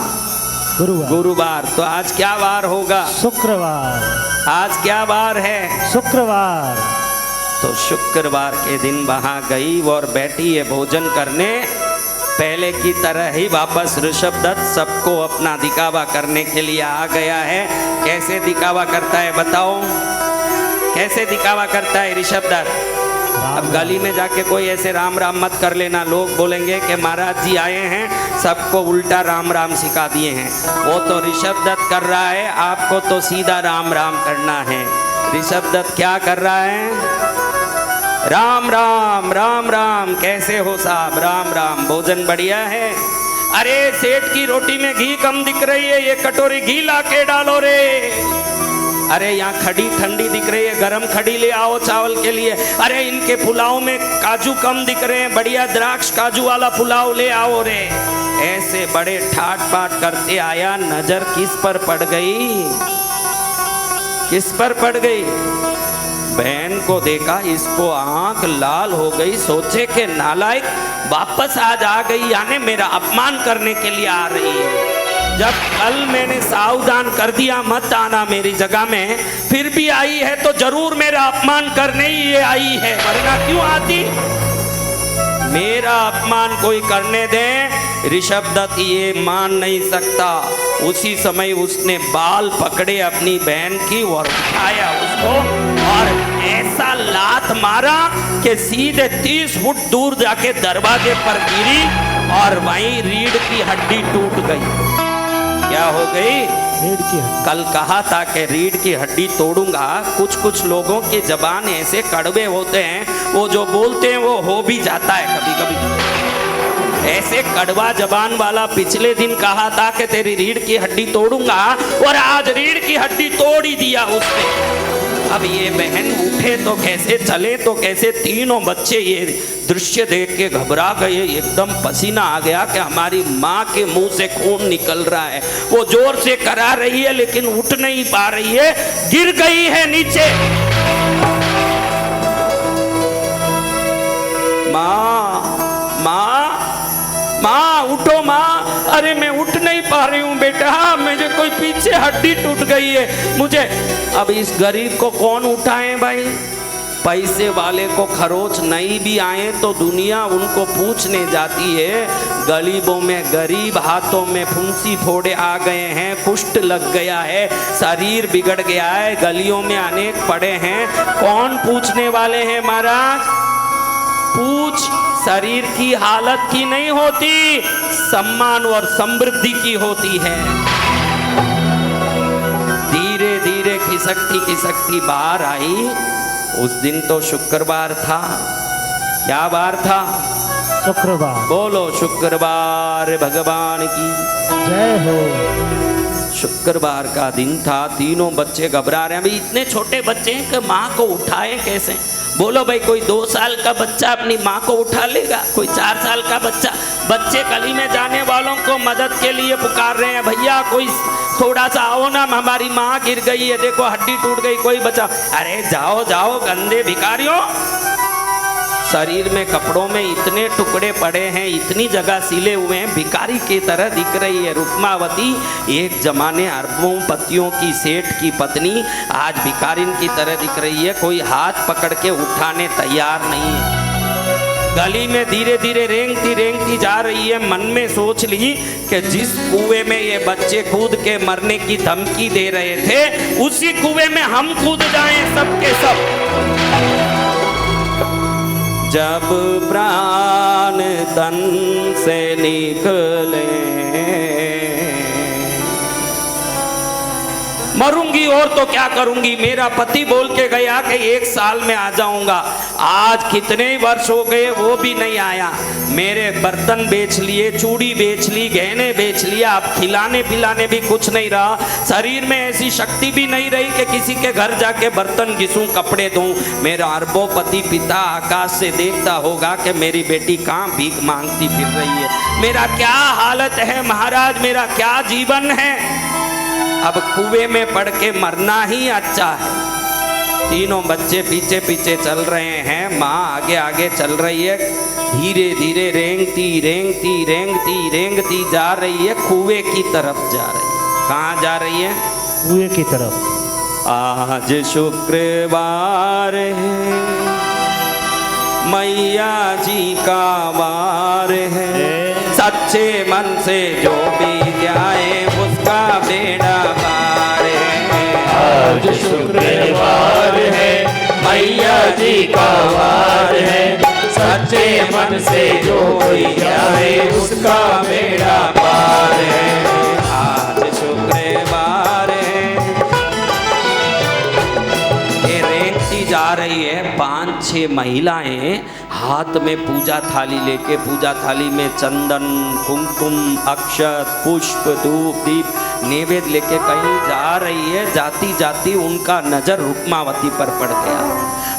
गुरुवार। गुरुवार। तो आज क्या वार होगा? शुक्रवार। आज क्या वार है? शुक्रवार। तो शुक्रवार के दिन वहां गई और बैठी है भोजन करने। पहले की तरह ही वापस ऋषभदत्त सबको अपना दिखावा करने के लिए आ गया है। कैसे दिखावा करता है बताओ? कैसे दिखावा करता है ऋषभदत्त? अब गली में जाके कोई ऐसे राम राम मत कर लेना, लोग बोलेंगे कि महाराज जी आए हैं सबको उल्टा राम राम सिखा दिए हैं। वो तो ऋषभदत्त कर रहा है, आपको तो सीधा राम राम करना है। ऋषभदत्त क्या कर रहा है? राम राम राम राम। कैसे हो साहब? राम राम। भोजन बढ़िया है? अरे सेठ की रोटी में घी कम दिख रही है, ये कटोरी घी ला के डालो रे। अरे यहाँ खड़ी ठंडी दिख रही है, गरम खड़ी ले आओ चावल के लिए। अरे इनके पुलाव में काजू कम दिख रहे हैं, बढ़िया द्राक्ष काजू वाला पुलाव ले आओ रे। ऐसे बड़े ठाट बाट करते आया, नजर किस पर पड़ गई? किस पर पड़ गई? बहन को देखा, इसको आंख लाल हो गई। सोचे कि नालायक वापस आज आ गई, यानी मेरा अपमान करने के लिए आ रही है। जब कल मैंने सावधान कर दिया मत आना मेरी जगह में, फिर भी आई है तो जरूर मेरा अपमान करने ही ये आई है, वरना क्यों आती? मेरा अपमान कोई करने दे, ऋषभदत्त ये मान नहीं सकता। उसी समय उसने बाल पकड़े अपनी बहन की और उठाया उसको और ऐसा लात मारा कि सीधे 30 फुट दूर जाके दरवाजे पर गिरी और वहीं रीढ़ की हड्डी टूट गई। क्या हो गई? रीढ़ की हड्डी। कल कहा था कि रीढ़ की हड्डी तोड़ूंगा। कुछ कुछ लोगों की जबान ऐसे कड़वे होते हैं, वो जो बोलते हैं वो हो भी जाता है कभी कभी। ऐसे कड़वा जबान वाला पिछले दिन कहा था कि तेरी रीढ़ की हड्डी तोड़ूंगा, और आज रीढ़ की हड्डी तोड़ ही दिया उसने। अब ये बहन उठे तो कैसे, चले तो कैसे? तीनों बच्चे ये दृश्य देख के घबरा गए, एकदम पसीना आ गया कि हमारी माँ के मुंह से खून निकल रहा है। वो जोर से करा रही है लेकिन उठ नहीं पा रही है, गिर गई है नीचे। माँ, माँ, माँ उठो माँ। अरे मैं उठ नहीं पा रही हूँ बेटा, मुझे कोई पीछे हड्डी टूट गई है मुझे। अब इस गरीब को कौन उठाए भाई? पैसे वाले को खरोच नहीं भी आए तो दुनिया उनको पूछने जाती है। गरीबों में गरीब, हाथों में फुंसी फोड़े आ गए हैं, कुष्ठ लग गया है, शरीर बिगड़ गया है, गलियों में अनेक पड़े हैं, कौन पूछने वाले हैं महाराज? पूछ शरीर की हालत की नहीं होती, सम्मान और समृद्धि की होती है। धीरे धीरे खिसकती बाहर आई। उस दिन तो शुक्रवार था। क्या बार था? शुक्रवार। बोलो शुक्रवार भगवान की जय हो। शुक्रवार का दिन था। तीनों बच्चे घबरा रहे हैं। अभी इतने छोटे बच्चे हैं कि माँ को उठाए कैसे? बोलो भाई, कोई 2 साल का बच्चा अपनी माँ को उठा लेगा? कोई 4 साल का बच्चा? बच्चे गली में जाने वालों को मदद के लिए पुकार रहे हैं, भैया कोई थोड़ा सा आओ ना, हमारी माँ गिर गई है, देखो हड्डी टूट गई, कोई बचा। अरे जाओ जाओ गंदे भिखारियों। शरीर में कपड़ों में इतने टुकड़े पड़े हैं, इतनी जगह सिले हुए हैं, भिखारी की तरह दिख रही है। रुक्मावती एक जमाने अरबों पतियों की सेठ की पत्नी आज भिखारिन की तरह दिख रही है। कोई हाथ पकड़ के उठाने तैयार नहीं है। गली में धीरे धीरे रेंगती जा रही है। मन में सोच ली कि जिस कुएं में ये बच्चे कूद के मरने की धमकी दे रहे थे, उसी कुएं में हम कूद जाएं सब के सब। जब प्राण तन से निकले, मरूंगी और तो क्या करूंगी। मेरा पति बोल के गया कि 1 साल में आ जाऊंगा। आज कितने वर्ष हो गए वो भी नहीं आया। मेरे बर्तन बेच लिए, चूड़ी बेच ली, गहने बेच लिया, अब खिलाने पिलाने भी कुछ नहीं रहा। शरीर में ऐसी शक्ति भी नहीं रही कि किसी के घर जाके बर्तन घिसूं, कपड़े दूं। मेरा अरबोपति पिता आकाश से देखता होगा कि मेरी बेटी कहाँ भीख मांगती फिर रही है। मेरा क्या हालत है महाराज, मेरा क्या जीवन है। अब कुएं में पड़ के मरना ही अच्छा है। तीनों बच्चे पीछे पीछे चल रहे हैं, माँ आगे आगे चल रही है। धीरे धीरे रेंगती जा रही है, कुएं की तरफ जा रही है। कहाँ जा रही है? कुएं की तरफ। आज शुक्रवार है, मैया जी का वार है। सच्चे मन से जो भी जाए उसका बेड़ा पार है। आज शुक्रवार है, मैया जी का वार है। सच्चे मन से जो भी जाए उसका बेड़ा पार है। आज शुक्रवार है। ये रेंगती जा रही है। 5-6 महिलाएं हाथ में पूजा थाली लेके, पूजा थाली में चंदन, कुमकुम, अक्षत, पुष्प, धूप, दीप नैवेद्य लेके कहीं जा रही है, जाती जाती उनका नजर रुक्मावती पर पड़ गया।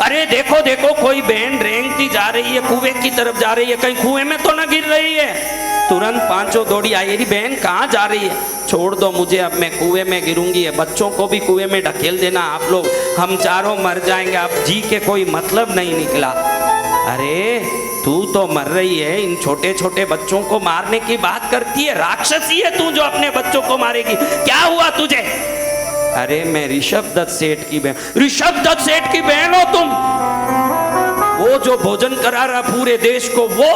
अरे देखो देखो, कोई बहन रेंगती जा रही है, कुएं की तरफ जा रही है, कहीं कुएं में तो न गिर रही है। तुरंत पांचों दौड़ी आई, अरे बहन कहाँ जा रही है? छोड़ दो मुझे, अब मैं कुएं में गिरूंगी है, बच्चों को भी कुएं में ढकेल देना आप लोग, हम चारों मर जाएंगे, अब जी के कोई मतलब नहीं निकला। अरे तू तो मर रही है, इन छोटे छोटे बच्चों को मारने की बात करती है? राक्षसी है तू जो अपने बच्चों को मारेगी, क्या हुआ तुझे? अरे मैं ऋषभ दत्त सेठ की बहन। ऋषभ दत्त सेठ की बहन हो तुम? वो जो भोजन करा रहा पूरे देश को, वो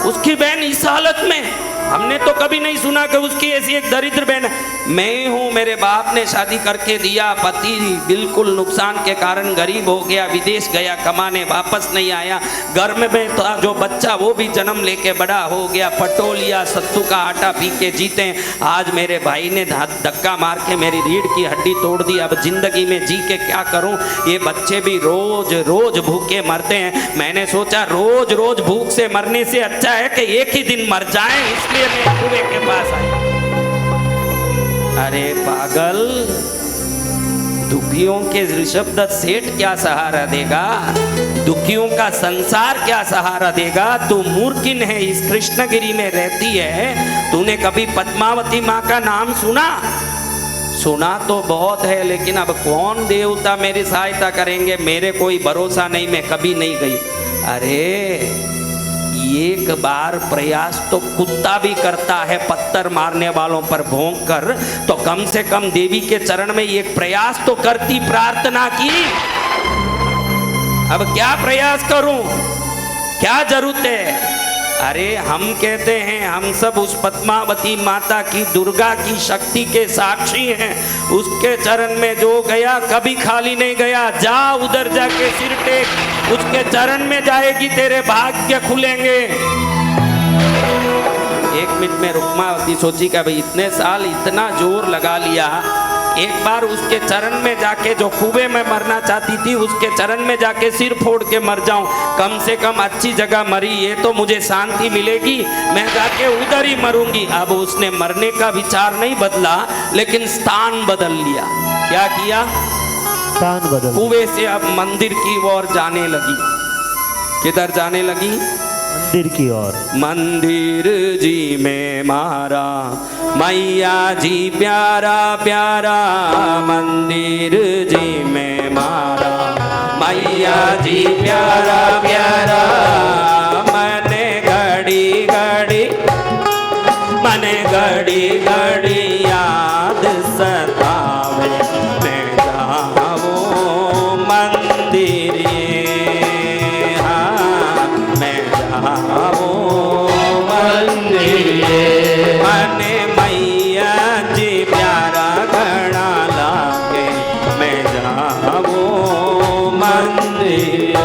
उसकी बहन इस हालत में? हमने तो कभी नहीं सुना कि उसकी ऐसी एक दरिद्र बहन है। मैं हूँ, मेरे बाप ने शादी करके दिया, पति बिल्कुल नुकसान के कारण गरीब हो गया, विदेश गया कमाने, वापस नहीं आया। घर में था जो बच्चा वो भी जन्म लेके बड़ा हो गया, पटोलिया सत्तू का आटा पी के जीते। आज मेरे भाई ने धक्का मार के मेरी रीढ़ की हड्डी तोड़ दी, अब जिंदगी में जी के क्या करूं? ये बच्चे भी रोज रोज भूखे मरते हैं। मैंने सोचा रोज रोज भूख से मरने से अच्छा है कि एक ही दिन मर जाएं, इसलिए मैं कुएं के पास आई। अरे पागल, दुखियों के ऋषभ दत्त सेठ क्या सहारा देगा? दुखियों का संसार क्या सहारा देगा? तू मूर्खिन है, इस कृष्णगिरी में रहती है। तूने कभी पद्मावती माँ का नाम सुना? सुना तो बहुत है, लेकिन अब कौन देवता मेरी सहायता करेंगे? मेरे कोई भरोसा नहीं, मैं कभी नहीं गई। अरे एक बार प्रयास तो कुत्ता भी करता है पत्थर मारने वालों पर भौंक कर, तो कम से कम देवी के चरण में एक प्रयास तो करती, प्रार्थना की। अब क्या प्रयास करूं? क्या जरूरत है? अरे हम कहते हैं हम सब उस पद्मावती माता की, दुर्गा की शक्ति के साक्षी हैं। उसके चरण में जो गया कभी खाली नहीं गया। जा उधर जाके सिर टेक, उसके चरण में जाएगी तेरे भाग्य खुलेंगे। एक मिनट में रुक्मावती सोची कि भाई इतने साल इतना जोर लगा लिया, एक बार उसके चरण में जाके, जो कुएं में मरना चाहती थी उसके चरण में जाके सिर फोड़ के मर जाऊं, कम से कम अच्छी जगह मरी, ये तो मुझे शांति मिलेगी, मैं जाके उधर ही मरूंगी। अब उसने मरने का विचार नहीं बदला, लेकिन स्थान बदल लिया। क्या किया? स्थान बदल। कुएं से अब मंदिर की ओर जाने लगी। किधर जाने लगी? मंदिर की ओर। मंदिर जी में मारा मैया जी प्यारा प्यारा, मंदिर जी में मारा मैया जी प्यारा प्यारा। मने घड़ी घड़ी, मने घड़ी घड़ी याद सतावे, मैं जाऊं मंदिर, मने मैया जी प्यारा घड़ा लागे, मैं जाऊं मंदिर।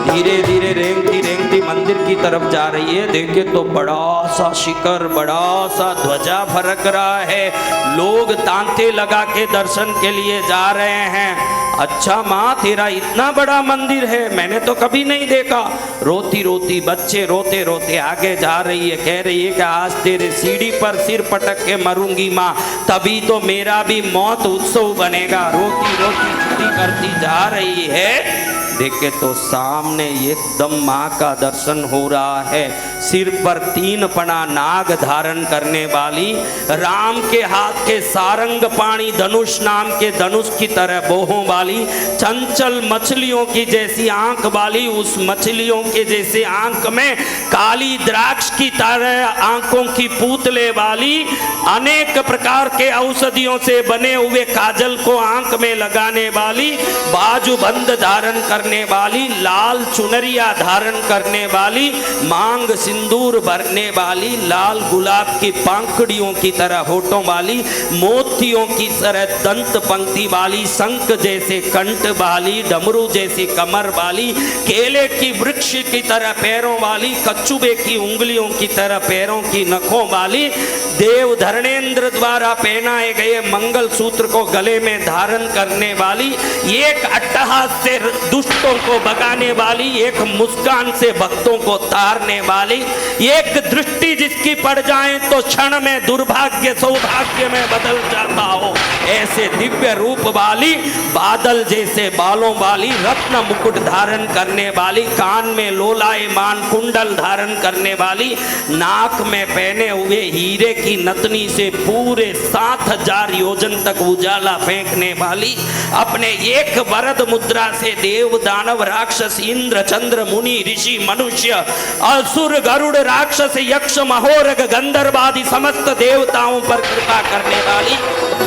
धीरे धीरे रेंगती रेंगती मंदिर की तरफ जा रही है। देखे तो बड़ा सा शिखर, बड़ा सा ध्वजा फरक रहा है। लोग तांते लगा के दर्शन के लिए जा रहे हैं। अच्छा माँ, तेरा इतना बड़ा मंदिर है, मैंने तो कभी नहीं देखा। रोती रोती बच्चे रोते रोते आगे जा रही है, कह रही है कि आज तेरे सीढ़ी पर सिर पटक के मरूंगी माँ, तभी तो मेरा भी मौत उत्सव बनेगा। रोती रोती छुट्टी करती जा रही है। देखे तो सामने एकदम माँ का दर्शन हो रहा है। सिर पर 3 पना नाग धारण करने वाली, राम के हाथ के सारंग पाणी धनुष नाम के धनुष की तरह बोहों वाली, चंचल मछलियों की जैसी आंख वाली, उस मछलियों के जैसे आंख में काली द्राक्ष की तरह आंखों की पूतले वाली, अनेक प्रकार के औषधियों से बने हुए काजल को आंख में लगाने वाली, बाजूबंद धारण करने वाली, लाल चुनरिया धारण करने वाली, मांग सिंदूर भरने वाली, लाल गुलाब की पंखुड़ियों की तरह होठों वाली, मोतियों की तरह दंत पंक्ति वाली, शंख जैसे कंठ वाली, डमरू जैसी कमर वाली, केले की वृक्ष की तरह पैरों वाली, कच्छुबे की उंगलियों की तरह पैरों की नखों वाली, देव धरणेन्द्र द्वारा पहनाए गए मंगल सूत्र को गले में धारण करने वाली, एक अट्टहास से दुष्टों को भगाने वाली, एक मुस्कान से भक्तों को तारने वाली, एक दृष्टि जिसकी पड़ जाए तो क्षण में दुर्भाग्य सौभाग्य में बदल जाता हो, ऐसे दिव्य रूप वाली, बादल जैसे बालों वाली, रत्न मुकुट धारण करने वाली, कान में लोलायमान कुंडल धारण करने वाली, नाक में पहने हुए हीरे की नतनी से पूरे 7000 योजन तक उजाला फेंकने वाली, अपने एक वरद मुद्रा से देव दानव राक्षस इंद्र चंद्र मुनि ऋषि मनुष्य असुर गरुड़ राक्षस यक्ष महोरग गंधर्व आदि समस्त देवताओं पर कृपा करने वाली,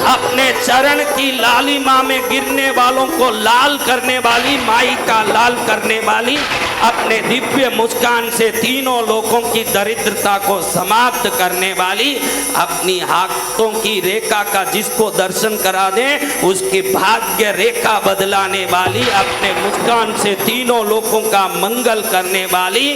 अपने चरण की लालिमा में गिरने वालों को लाल करने वाली, माई का लाल करने वाली, अपने दिव्य मुस्कान से तीनों लोगों की दरिद्रता को समाप्त करने वाली, अपनी हाथों की रेखा का जिसको दर्शन करा दे उसकी भाग्य रेखा बदलाने वाली, अपने मुस्कान से तीनों लोगों का मंगल करने वाली,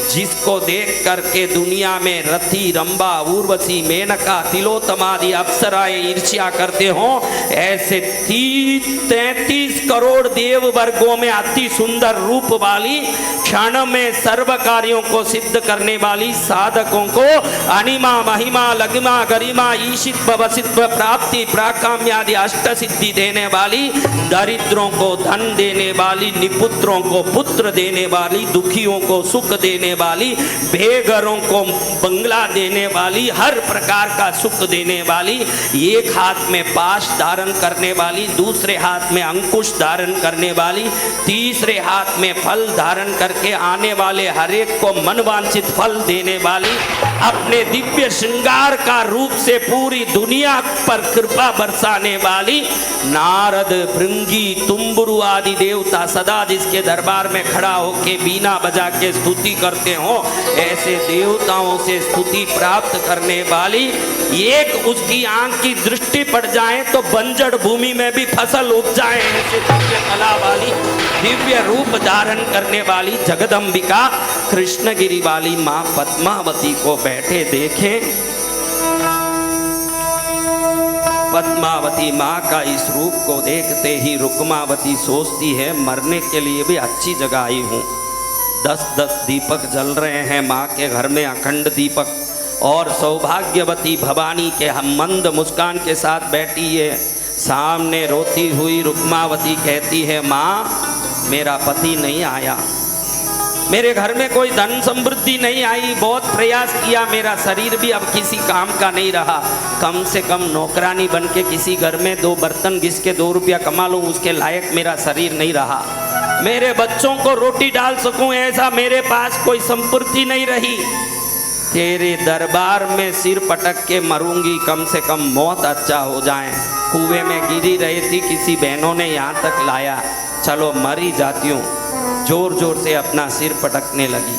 जिसको देख करके दुनिया में रति रंबा उर्वशी मेनका तिलोत्तमादि अप्सराएं ईर्ष्या करते हो, ऐसे 33 करोड़ देव वर्गों में अति सुंदर रूप वाली, क्षण में सर्व कार्यों को सिद्ध करने वाली, साधकों को अनिमा महिमा लगिमा गरिमा ईशित्व वसित्व प्राप्ति प्राकाम्यादि अष्ट सिद्धि देने वाली, दरिद्रों को धन देने वाली, निपुत्रों को पुत्र देने वाली, दुखियों को सुख देने वाली, बेघरों को बंगला देने वाली, हर प्रकार का सुख देने वाली, एक हाथ में पाश धारण करने वाली, दूसरे हाथ में अंकुश धारण करने वाली, तीसरे हाथ में फल धारण करके आने वाले हर एक को मनवांछित फल देने वाली, अपने दिव्य श्रृंगार का रूप से पूरी दुनिया पर कृपा बरसाने वाली, नारद भृंगी तुम्बुरु आदि देवता सदा जिसके दरबार में खड़ा होके बीना बजा के स्तुति करते हो, ऐसे देवताओं से स्तुति प्राप्त करने वाली, एक उसकी आंख की दृष्टि पड़ जाए तो बंजर भूमि में भी फसल उग जाए, ऐसे दिव्य कला वाली, दिव्य रूप धारण करने वाली जगदम्बिका कृष्णगिरी वाली माँ पद्मावती को बैठे देखें। पद्मावती माँ का इस रूप को देखते ही रुक्मावती सोचती है मरने के लिए भी अच्छी जगह आई हूँ। 10-10 दीपक जल रहे हैं माँ के घर में, अखंड दीपक, और सौभाग्यवती भवानी के हम मंद मुस्कान के साथ बैठी है। सामने रोती हुई रुक्मावती कहती है माँ मेरा पति नहीं आया, मेरे घर में कोई धन समृद्धि नहीं आई, बहुत प्रयास किया, मेरा शरीर भी अब किसी काम का नहीं रहा, कम से कम नौकरानी बन के किसी घर में 2 बर्तन घिस के 2 रुपया कमा लूँ उसके लायक मेरा शरीर नहीं रहा, मेरे बच्चों को रोटी डाल सकूं ऐसा मेरे पास कोई संपत्ति नहीं रही, तेरे दरबार में सिर पटक के मरूंगी, कम से कम मौत अच्छा हो जाए। कुएं में गिरी रही थी, किसी बहनों ने यहाँ तक लाया, चलो मरी जाती हूँ। जोर जोर से अपना सिर पटकने लगी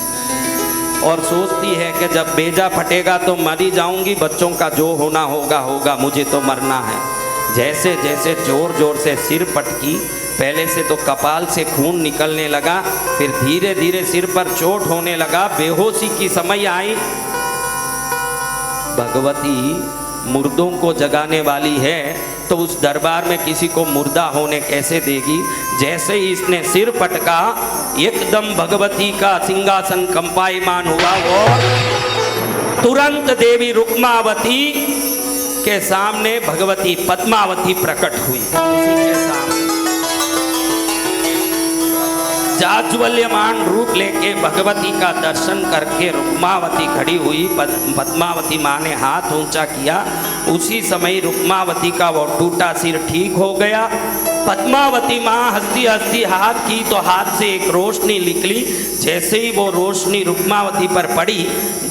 और सोचती है कि जब बेजा फटेगा तो मरी जाऊंगी, बच्चों का जो होना होगा होगा, मुझे तो मरना है। जैसे जैसे जोर जोर से सिर पटकी, पहले से तो कपाल से खून निकलने लगा, फिर धीरे धीरे सिर पर चोट होने लगा, बेहोशी की समय आई। भगवती मुर्दों को जगाने वाली है तो उस दरबार में किसी को मुर्दा होने कैसे देगी। जैसे ही इसने सिर पटका एकदम भगवती का सिंहासन कंपायमान हुआ और तुरंत देवी रुक्मावती के सामने भगवती पद्मावती प्रकट हुई। उसी के सामने जाज्वल्यमान रूप लेके भगवती का दर्शन करके रुक्मावती खड़ी हुई। पद्मावती माँ ने हाथ ऊंचा किया, उसी समय रुक्मावती का वो टूटा सिर ठीक हो गया। पद्मावती माँ हंसती हंसती हाथ की तो हाथ से एक रोशनी निकली। जैसे ही वो रोशनी रुक्मावती पर पड़ी,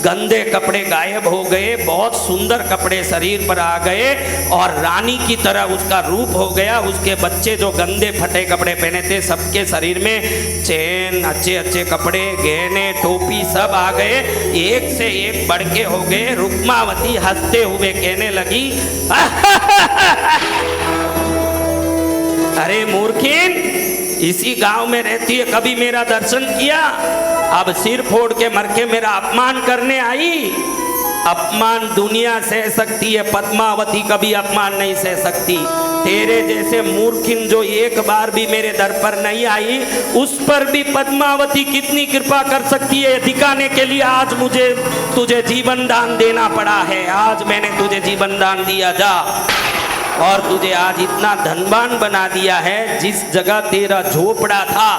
गंदे कपड़े गायब हो गए, बहुत सुंदर कपड़े शरीर पर आ गए और रानी की तरह उसका रूप हो गया। उसके बच्चे जो गंदे फटे कपड़े पहने थे, सबके शरीर में चैन, अच्छे अच्छे कपड़े, गहने, टोपी सब आ गए, एक से एक बढ़ के हो गए। रुक्मावती हंसते हुए कहने लगी, अरे मूर्खिन, इसी गांव में रहती है, कभी मेरा दर्शन किया, अब सिर फोड़ के मर के मेरा अपमान करने आई। अपमान दुनिया सह सकती है, पद्मावती कभी अपमान नहीं सह सकती। तेरे जैसे मूर्खिन जो एक बार भी मेरे दर पर नहीं आई, उस पर भी पद्मावती कितनी कृपा कर सकती है दिखाने के लिए आज मुझे तुझे जीवन दान देना पड़ा है। आज मैंने तुझे जीवन दान दिया, जा, और तुझे आज इतना धनवान बना दिया है। जिस जगह तेरा झोपड़ा था,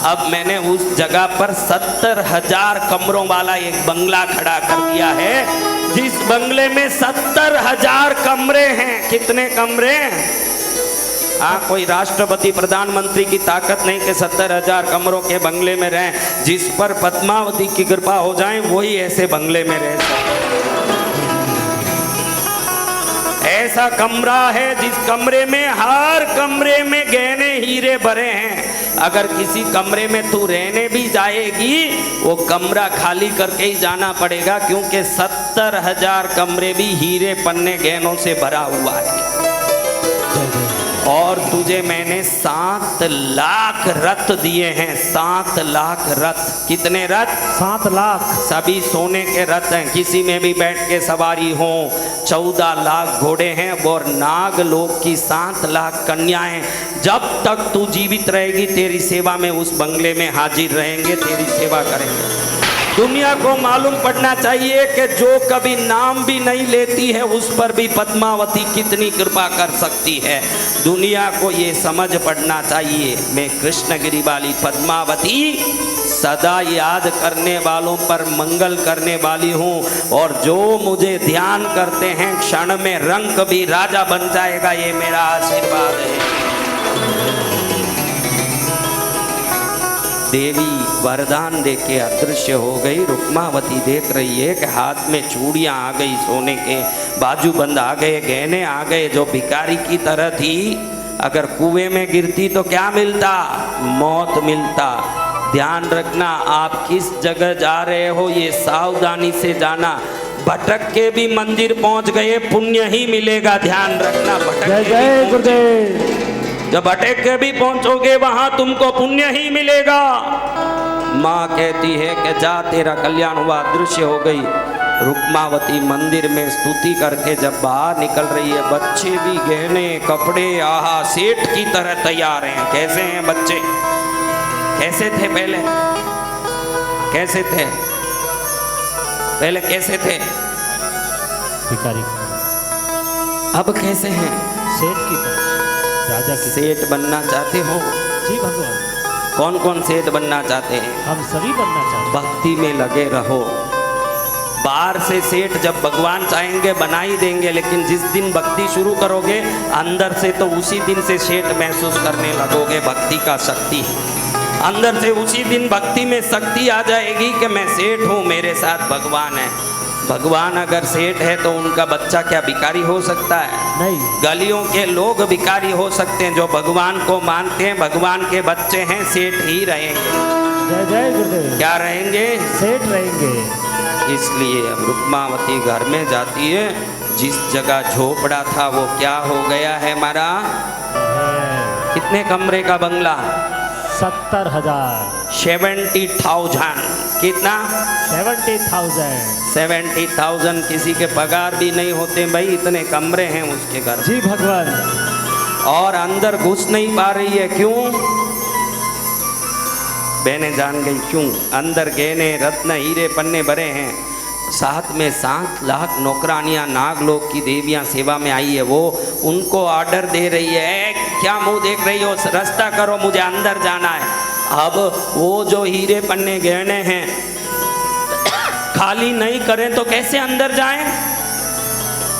अब मैंने उस जगह पर 70,000 कमरों वाला एक बंगला खड़ा कर दिया है। जिस बंगले में 70,000 कमरे हैं। कितने कमरे? हाँ, कोई राष्ट्रपति प्रधानमंत्री की ताकत नहीं कि 70,000 कमरों के बंगले में रहें। जिस पर पद्मावती की कृपा हो जाए वही ऐसे बंगले में रह सकते। ऐसा कमरा है जिस कमरे में हर कमरे में गहने हीरे भरे हैं। अगर किसी कमरे में तू रहने भी जाएगी, वो कमरा खाली करके ही जाना पड़ेगा, क्योंकि 70,000 कमरे भी हीरे पन्ने गहनों से भरा हुआ है। और तुझे मैंने 7 लाख रथ दिए हैं। 7 लाख रथ। कितने रथ? 7 लाख। सभी सोने के रथ हैं, किसी में भी बैठ के सवारी हो। 14 लाख घोड़े हैं और नाग लोक की 7 लाख कन्याएं जब तक तू जीवित रहेगी तेरी सेवा में उस बंगले में हाजिर रहेंगे, तेरी सेवा करेंगे। दुनिया को मालूम पड़ना चाहिए कि जो कभी नाम भी नहीं लेती है उस पर भी पद्मावती कितनी कृपा कर सकती है। दुनिया को ये समझ पड़ना चाहिए, मैं कृष्णगिरी वाली पद्मावती सदा याद करने वालों पर मंगल करने वाली हूँ। और जो मुझे ध्यान करते हैं क्षण में रंग भी राजा बन जाएगा, ये मेरा आशीर्वाद है। देवी वरदान देके अदृश्य हो गई। रुक्मावती देख रही है कि हाथ में चूड़ियां आ गई सोने के, बाजूबंद आ गए, गहने आ गए। जो भिखारी की तरह थी, अगर कुएं में गिरती तो क्या मिलता? मौत मिलता। ध्यान रखना, आप किस जगह जा रहे हो ये सावधानी से जाना। भटक के भी मंदिर पहुंच गए पुण्य ही मिलेगा, ध्यान रखना। जय जय गुरुदेव। जब भटक के भी पहुंचोगे वहां तुमको पुण्य ही मिलेगा। माँ कहती है कि जा, तेरा कल्याण हुआ। दृश्य हो गई। रुक्मावती मंदिर में स्तुति करके जब बाहर निकल रही है, बच्चे भी गहने कपड़े आहा सेठ की तरह तैयार हैं। कैसे हैं बच्चे? कैसे थे पहले? कैसे थे पहले? कैसे थे? भिखारी। अब कैसे हैं? सेठ की तरह, राजा की। सेठ बनना चाहते हो? जी भगवान। कौन कौन सेठ बनना चाहते हैं? हम सभी बनना चाहते हैं। भक्ति में लगे रहो। बाहर से सेठ जब भगवान चाहेंगे बना ही देंगे, लेकिन जिस दिन भक्ति शुरू करोगे अंदर से तो उसी दिन से सेठ महसूस करने लगोगे भक्ति का शक्ति। अंदर से उसी दिन भक्ति में शक्ति आ जाएगी कि मैं सेठ हूँ, मेरे साथ भगवान है। भगवान अगर सेठ है तो उनका बच्चा क्या भिखारी हो सकता है? नहीं। गलियों के लोग भिखारी हो सकते हैं, जो भगवान को मानते हैं भगवान के बच्चे हैं, सेठ ही रहेंगे। जय जय गुरुदेव। क्या रहेंगे? सेठ रहेंगे। इसलिए अब रुक्मावती घर में जाती है। जिस जगह झोपड़ा था वो क्या हो गया है हमारा? कितने कमरे का बंगला? 70,000। 70,000। कितना? 70,000। 70,000। किसी के पगार भी नहीं होते भाई, इतने कमरे हैं उसके घर। जी भगवान। और अंदर घुस नहीं पा रही है, क्यों? बहने जान गई क्यों। अंदर गहने रत्न हीरे पन्ने भरे हैं। साथ में 7 लाख नौकरानियां नागलोक की देवियां सेवा में आई है। वो उनको ऑर्डर दे रही है, क्या मुंह देख रही हो, रास्ता करो, मुझे अंदर जाना है। अब वो जो हीरे पन्ने गहने हैं खाली नहीं करें तो कैसे अंदर जाएं?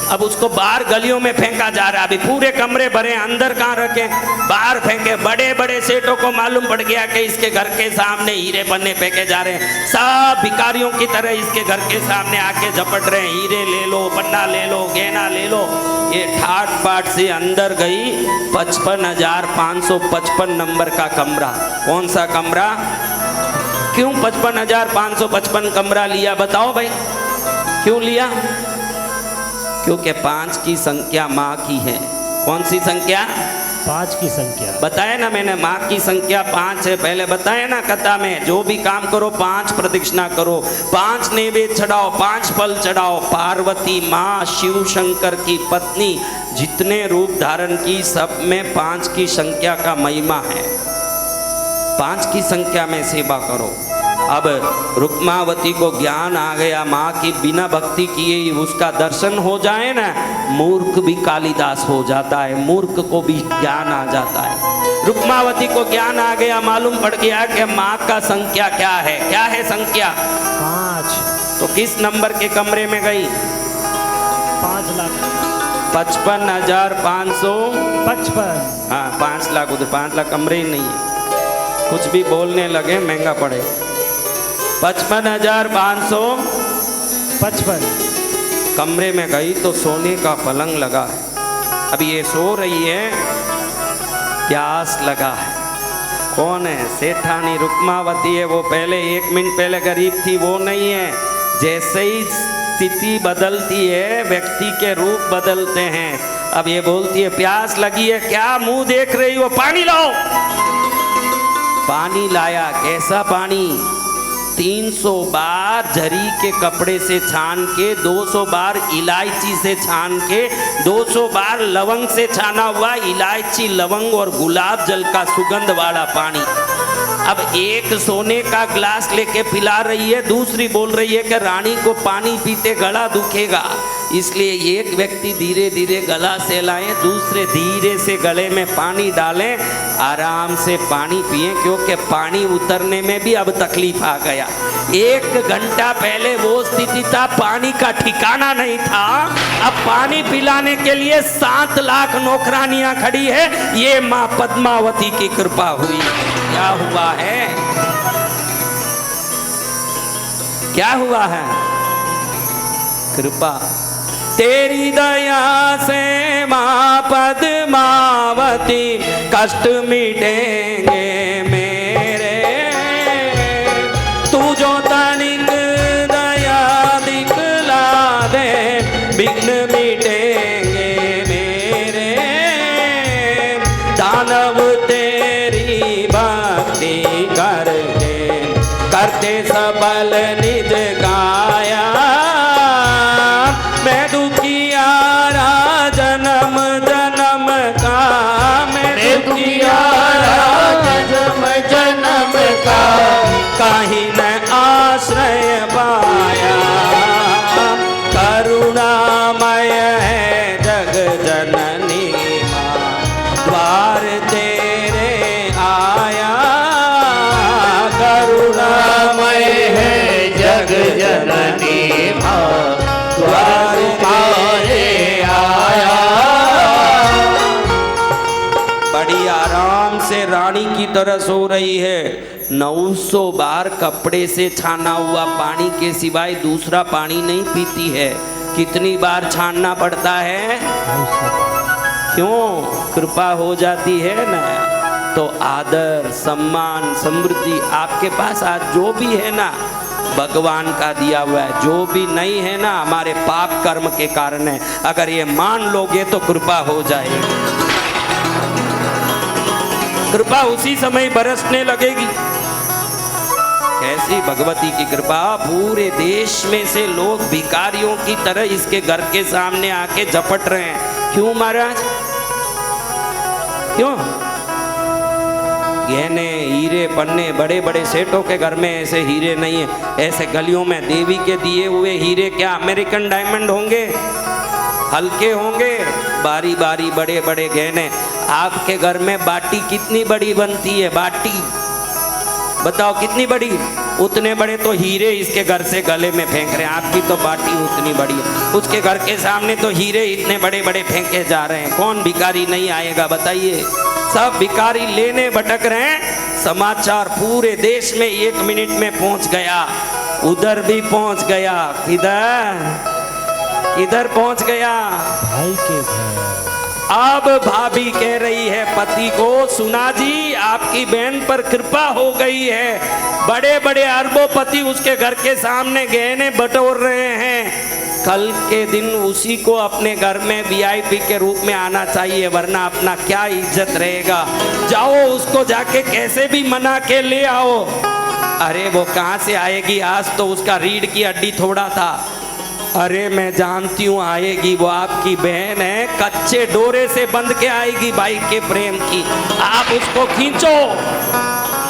अब उसको बाहर गलियों में फेंका जा रहा है। अभी पूरे कमरे भरे, अंदर कहाँ रखें? बाहर फेंके। बड़े बड़े सेठों को मालूम पड़ गया कि इसके घर के सामने हीरे पन्ने फेंके जा रहे हैं। सब भिखारियों की तरह इसके घर के सामने आके झपट रहे हैं। हीरे ले लो, पन्ना ले लो, गहना ले लो। ये ठाट बाट से अंदर गई। 55,555 नंबर का कमरा। कौन सा कमरा? क्यों 55,555 कमरा लिया बताओ भाई? क्यों लिया? क्योंकि 5 की संख्या माँ की है। कौन सी संख्या? 5 की संख्या। बताया ना मैंने, माँ की संख्या 5 है, पहले बताया ना कथा में। जो भी काम करो 5 प्रदक्षिणा करो, 5 नैवेद्य चढ़ाओ, 5 फल चढ़ाओ। पार्वती माँ शिव शंकर की पत्नी जितने रूप धारण की, सब में 5 की संख्या का महिमा है। 5 की संख्या में सेवा करो। अब रुक्मावती को ज्ञान आ गया, माँ की बिना भक्ति किए ही उसका दर्शन हो जाए ना, मूर्ख भी कालिदास हो जाता है, मूर्ख को भी ज्ञान आ जाता है। रुक्मावती को ज्ञान आ गया, मालूम पड़ गया कि माँ का संख्या क्या है। क्या है संख्या? 5। तो किस नंबर के कमरे में गई? 5 लाख 55,555। हाँ 5 लाख, उधर 5 लाख कमरे ही नहीं है, कुछ भी बोलने लगे महंगा पड़े। 55,555 कमरे में गई तो सोने का पलंग लगा है। अब ये सो रही है, प्यास लगा है। कौन है? सेठानी रुक्मावती है। वो पहले 1 मिनट पहले गरीब थी, वो नहीं है। जैसे ही स्थिति बदलती है, व्यक्ति के रूप बदलते हैं। अब ये बोलती है प्यास लगी है, क्या मुंह देख रही हो, पानी लाओ। पानी लाया। कैसा पानी? 300 बार झरी के कपड़े से छान के, 200 बार इलायची से छान के, 200 बार लवंग से छाना हुआ इलायची, लवंग और गुलाब जल का सुगंध वाला पानी। अब एक सोने का ग्लास लेके पिला रही है, दूसरी बोल रही है कि रानी को पानी पीते गला दुखेगा। इसलिए एक व्यक्ति धीरे धीरे गला सहलाएं, दूसरे धीरे से गले में पानी डालें, आराम से पानी पिएं, क्योंकि पानी उतरने में भी अब तकलीफ आ गया। 1 घंटा पहले वो स्थिति था, पानी का ठिकाना नहीं था। अब पानी पिलाने के लिए 7 लाख नौकरानियां खड़ी है। ये माँ पद्मावती की कृपा हुई। क्या हुआ है? क्या हुआ है? कृपा। तेरी दया से माँ पद्मावती कष्ट मिटेंगे मेरे। तू जो तनिक दया दिखला दे, विघ्न मिटेंगे मेरे। दानव तेरी भक्ति करते सबल निज काया। मैं दुखियारा जन्म जन्म का, मैं दुखियारा जन्म जन्म का, कहीं न आश्रय पाया। करुणामय है जग जननी माँ, द्वार तेरे आया। करुणामय है जग जननी माँ, द्वार तेरे आया। बड़ी आराम से रानी की तरह सो रही है। 900 बार कपड़े से छाना हुआ पानी के सिवाय दूसरा पानी नहीं पीती है। कितनी बार छानना पड़ता है? क्यों? कृपा हो जाती है ना। तो आदर, सम्मान, समृद्धि आपके पास आज जो भी है ना, भगवान का दिया हुआ है। जो भी नहीं है ना, हमारे पाप कर्म के कारण है। अगर ये मान लोगे तो कृपा हो जाएगी। कृपा उसी समय बरसने लगेगी। कैसी भगवती की कृपा! पूरे देश में से लोग भिखारियों की तरह इसके घर के सामने आके झपट रहे हैं। क्यों महाराज? क्यों? गहने, हीरे, पन्ने, बड़े बड़े सेठों के घर में ऐसे हीरे नहीं है। ऐसे गलियों में देवी के दिए हुए हीरे क्या अमेरिकन डायमंड होंगे? हल्के होंगे। बारी बारी बड़े बड़े गहने। आपके घर में बाटी कितनी बड़ी बनती है? बाटी बताओ कितनी बड़ी? उतने बड़े तो हीरे इसके घर से गले में फेंक रहे हैं। आपकी तो बाटी उतनी बड़ी है, उसके घर के सामने तो हीरे इतने बड़े बड़े फेंके जा रहे हैं। कौन भिखारी नहीं आएगा बताइए? सब भिखारी लेने भटक रहे हैं। समाचार पूरे देश में 1 मिनट में पहुंच गया। उधर भी पहुंच गया। इधर पहुंच गया भाई के घर। अब भाभी कह रही है पति को, सुना जी आपकी बहन पर कृपा हो गई है। बड़े बड़े अरबोपति उसके घर के सामने गहने बटोर रहे हैं। कल के दिन उसी को अपने घर में वीआईपी के रूप में आना चाहिए, वरना अपना क्या इज्जत रहेगा। जाओ उसको जाके कैसे भी मना के ले आओ। अरे वो कहाँ से आएगी, आज तो उसका रीढ़ की हड्डी थोड़ा था। अरे मैं जानती हूँ आएगी, वो आपकी बहन है, कच्चे डोरे से बंध के आएगी भाई के प्रेम की। आप उसको खींचो,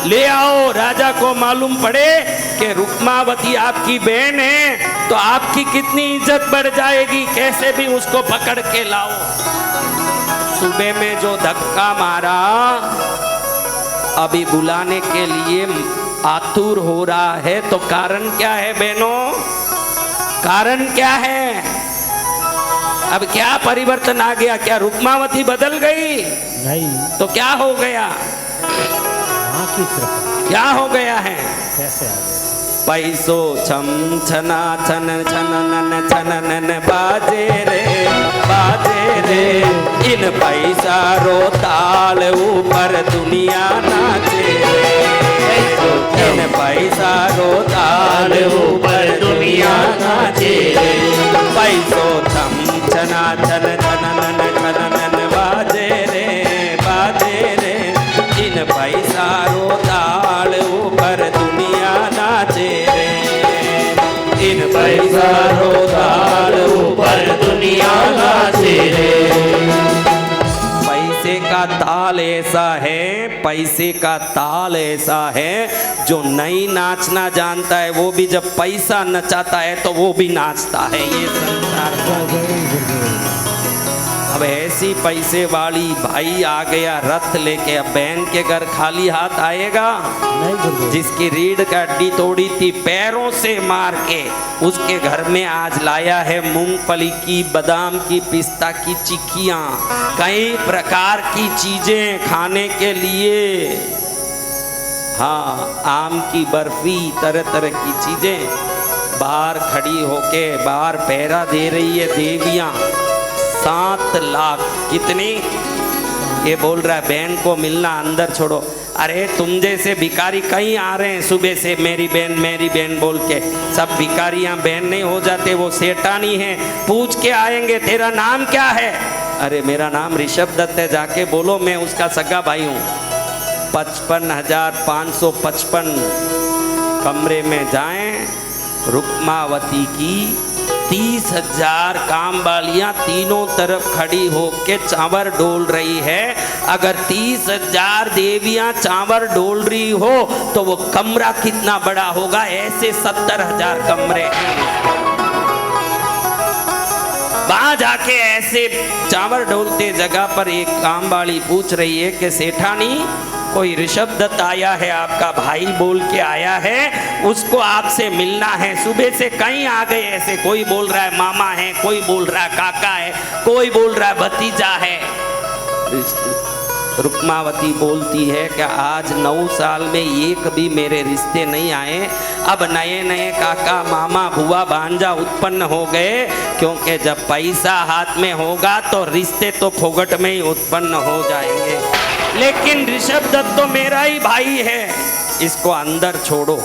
ले आओ। राजा को मालूम पड़े कि रुक्मावती आपकी बहन है तो आपकी कितनी इज्जत बढ़ जाएगी। कैसे भी उसको पकड़ के लाओ। सुबह में जो धक्का मारा, अभी बुलाने के लिए आतुर हो रहा है, तो कारण क्या है बहनों? कारण क्या है? अब क्या परिवर्तन आ गया? क्या रुक्मावती बदल गई? नहीं, तो क्या हो गया? माँ की कृपा। क्या हो गया है? कैसे आ गए? पैसो छम छना छन छनन छनन बाजे रे इन पैसा रो ताल ऊपर दुनिया नाचे रे। इन पैसा रो ताल ऊपर दुनिया नाचे रे। पैसो छम छना छन छनन छनन बाजे रे इन पैसा रो ताल ऊपर दुनिया नाचे रे। इन पैसा रो ताल ऊपर दुनिया नाचे रे। पैसे का ताल ऐसा है, पैसे का ताल ऐसा है, जो नहीं नाचना जानता है वो भी जब पैसा नचाता है तो वो भी नाचता है। ये संसार का। अब ऐसी पैसे वाली भाई आ गया रथ लेके, अब बहन के घर खाली हाथ आएगा? नहीं गुरुदेव। जिसकी रीढ़ का हड्डी तोड़ी थी पैरों से मार के, उसके घर में आज लाया है मूंगफली की, बादाम की, पिस्ता की चिक्कियां, कई प्रकार की चीजें खाने के लिए। हाँ, आम की बर्फी, तरह तरह की चीजें। बाहर खड़ी होके बाहर पहरा दे रही है देवियां। 7 लाख कितनी? ये बोल रहा है बहन को मिलना अंदर छोड़ो। अरे तुम जैसे भिखारी कहीं आ रहे हैं सुबह से मेरी बहन बोल के। सब भिखारियां बहन नहीं हो जाते, वो सेठानी है। पूछ के आएंगे तेरा नाम क्या है? अरे मेरा नाम ऋषभ दत्त है। जाके बोलो मैं उसका सगा भाई हूँ। 55,555 कमरे में जाएं, रुक्मावती की 30,000 काम वालियां तीनों तरफ खड़ी होके चावल डोल रही है। अगर 30,000 देवियां चावल डोल रही हो तो वो कमरा कितना बड़ा होगा? ऐसे 70,000 कमरे हैं। वहां जाके ऐसे चावल डोलते जगह पर एक काम वाली पूछ रही है कि सेठानी, कोई ऋषभ दत्त आया है, आपका भाई बोल के आया है, उसको आपसे मिलना है। सुबह से कहीं आ गए ऐसे। कोई बोल रहा है मामा है, कोई बोल रहा है काका है, कोई बोल रहा है भतीजा है। रुक्मावती बोलती है कि आज 9 साल में एक भी मेरे रिश्ते नहीं आए। अब नए नए काका मामा बुआ भांजा उत्पन्न हो गए, क्योंकि जब पैसा हाथ में होगा तो रिश्ते तो फोगट में ही उत्पन्न हो जाएंगे। लेकिन ऋषभ दत्त तो मेरा ही भाई है, इसको अंदर छोड़ो।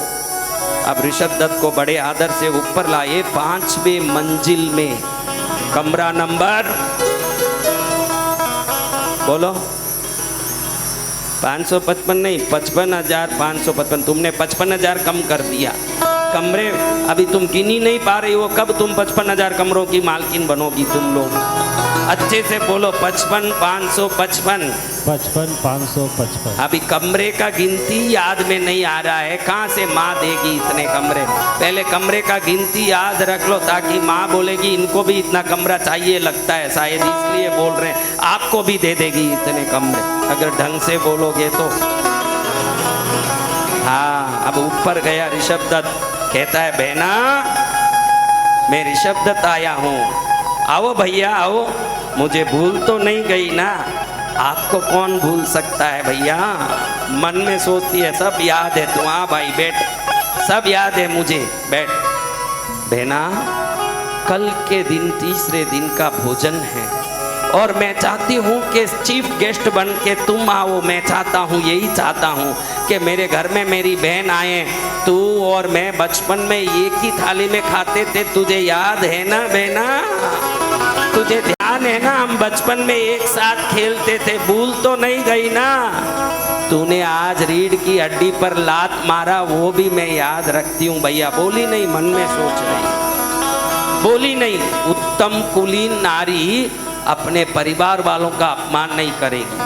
अब ऋषभ दत्त को बड़े आदर से ऊपर लाए। 5वें मंजिल में कमरा नंबर बोलो 555 नहीं, 55,555। तुमने 55,000 कम कर दिया कमरे। अभी तुम गिन ही नहीं पा रही हो, कब तुम 55,000 कमरों की मालकिन बनोगी तुम लोग? अच्छे से बोलो 55,555। 55,555। अभी कमरे का गिनती याद में नहीं आ रहा है। कहाँ से माँ देगी इतने कमरे? पहले कमरे का गिनती याद रख लो, ताकि माँ बोलेगी इनको भी इतना कमरा चाहिए लगता है, शायद इसलिए बोल रहे हैं। आपको भी दे देगी इतने कमरे अगर ढंग से बोलोगे तो। हाँ, अब ऊपर गया ऋषभ दत्त, कहता है बहना मैं ऋषभ दत्त आया हूँ, आओ भैया आओ। मुझे भूल तो नहीं गई ना? आपको कौन भूल सकता है भैया? मन में सोचती है सब याद है। तू हाँ भाई बैठ, सब याद है मुझे, बैठ। बहना कल के दिन तीसरे दिन का भोजन है और मैं चाहती हूँ कि चीफ गेस्ट बन के तुम आओ। मैं चाहता हूँ, यही चाहता हूँ कि मेरे घर में मेरी बहन आए। तू और मैं बचपन में एक ही थाली में खाते थे, तुझे याद है ना बहना? तुझे ध्यान है ना, हम बचपन में एक साथ खेलते थे, भूल तो नहीं गई ना? तूने आज रीढ़ की हड्डी पर लात मारा, वो भी मैं याद रखती हूँ भैया। बोली नहीं, मन में सोच रही, बोली नहीं। उत्तम कुलीन नारी अपने परिवार वालों का अपमान नहीं करेगी,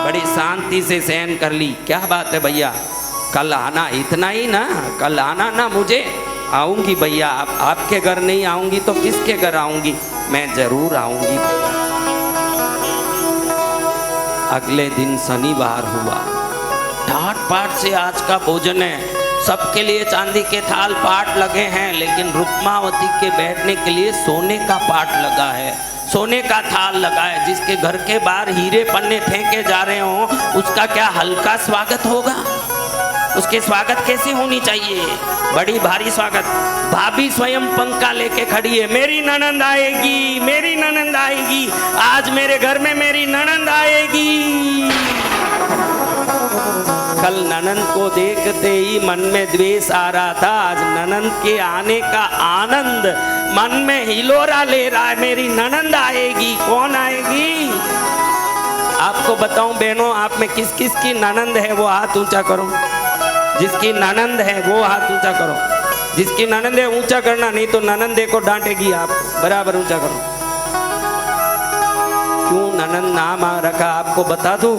बड़ी शांति से सहन कर ली। क्या बात है भैया, कल आना, इतना ही ना, कल आना ना मुझे। आऊंगी भैया, आपके घर नहीं आऊंगी तो किसके घर आऊंगी? मैं जरूर आऊंगी भैया। अगले दिन शनिवार हुआ, ठाट पाट से आज का भोजन है, सबके लिए चांदी के थाल पाट लगे हैं, लेकिन रुक्मावती के बैठने के लिए सोने का पाट लगा है, सोने का थाल लगा है। जिसके घर के बाहर हीरे पन्ने फेंके जा रहे हो, उसका क्या हल्का स्वागत होगा? उसके स्वागत कैसी होनी चाहिए? बड़ी भारी स्वागत। भाभी स्वयं पंखा लेके खड़ी है, मेरी ननंद आएगी, मेरी ननंद आएगी, आज मेरे घर में मेरी ननंद आएगी। कल ननंद को देखते ही मन में द्वेष आ रहा था, आज ननंद के आने का आनंद मन में हिलोरा ले रहा है। मेरी ननंद आएगी। कौन आएगी? आपको बताऊं बहनों, आप में किस किस की ननंद है वो हाथ ऊंचा करो। जिसकी ननंद है वो हाथ ऊंचा करो। जिसकी ननंद है ऊंचा करना, नहीं तो ननंदे को डांटेगी आप। बराबर ऊंचा करो। क्यों ननंद नाम रखा आपको बता दूं?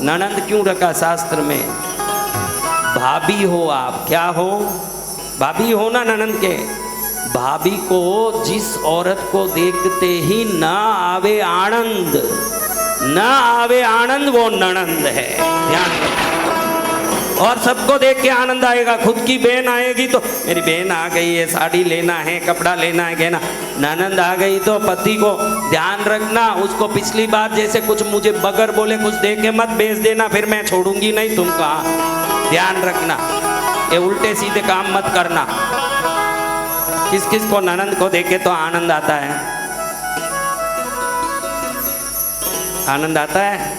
ननंद क्यों रखा शास्त्र में? भाभी हो आप, क्या हो? भाभी हो ना ननंद के। भाभी को जिस औरत को देखते ही ना आवे आनंद, ना आवे आनंद, वो ननंद है। ध्यान रखो। और सबको देख के आनंद आएगा। खुद की बहन आएगी तो मेरी बहन आ गई है, साड़ी लेना है, कपड़ा लेना है, कहना। ननंद आ गई तो पति को ध्यान रखना, उसको पिछली बार जैसे कुछ मुझे बगैर बोले कुछ दे के मत भेज देना, फिर मैं छोड़ूंगी नहीं तुमको। ध्यान रखना, ये उल्टे सीधे काम मत करना। किस किस को ननंद को देखे तो आनंद आता है? आनंद आता है?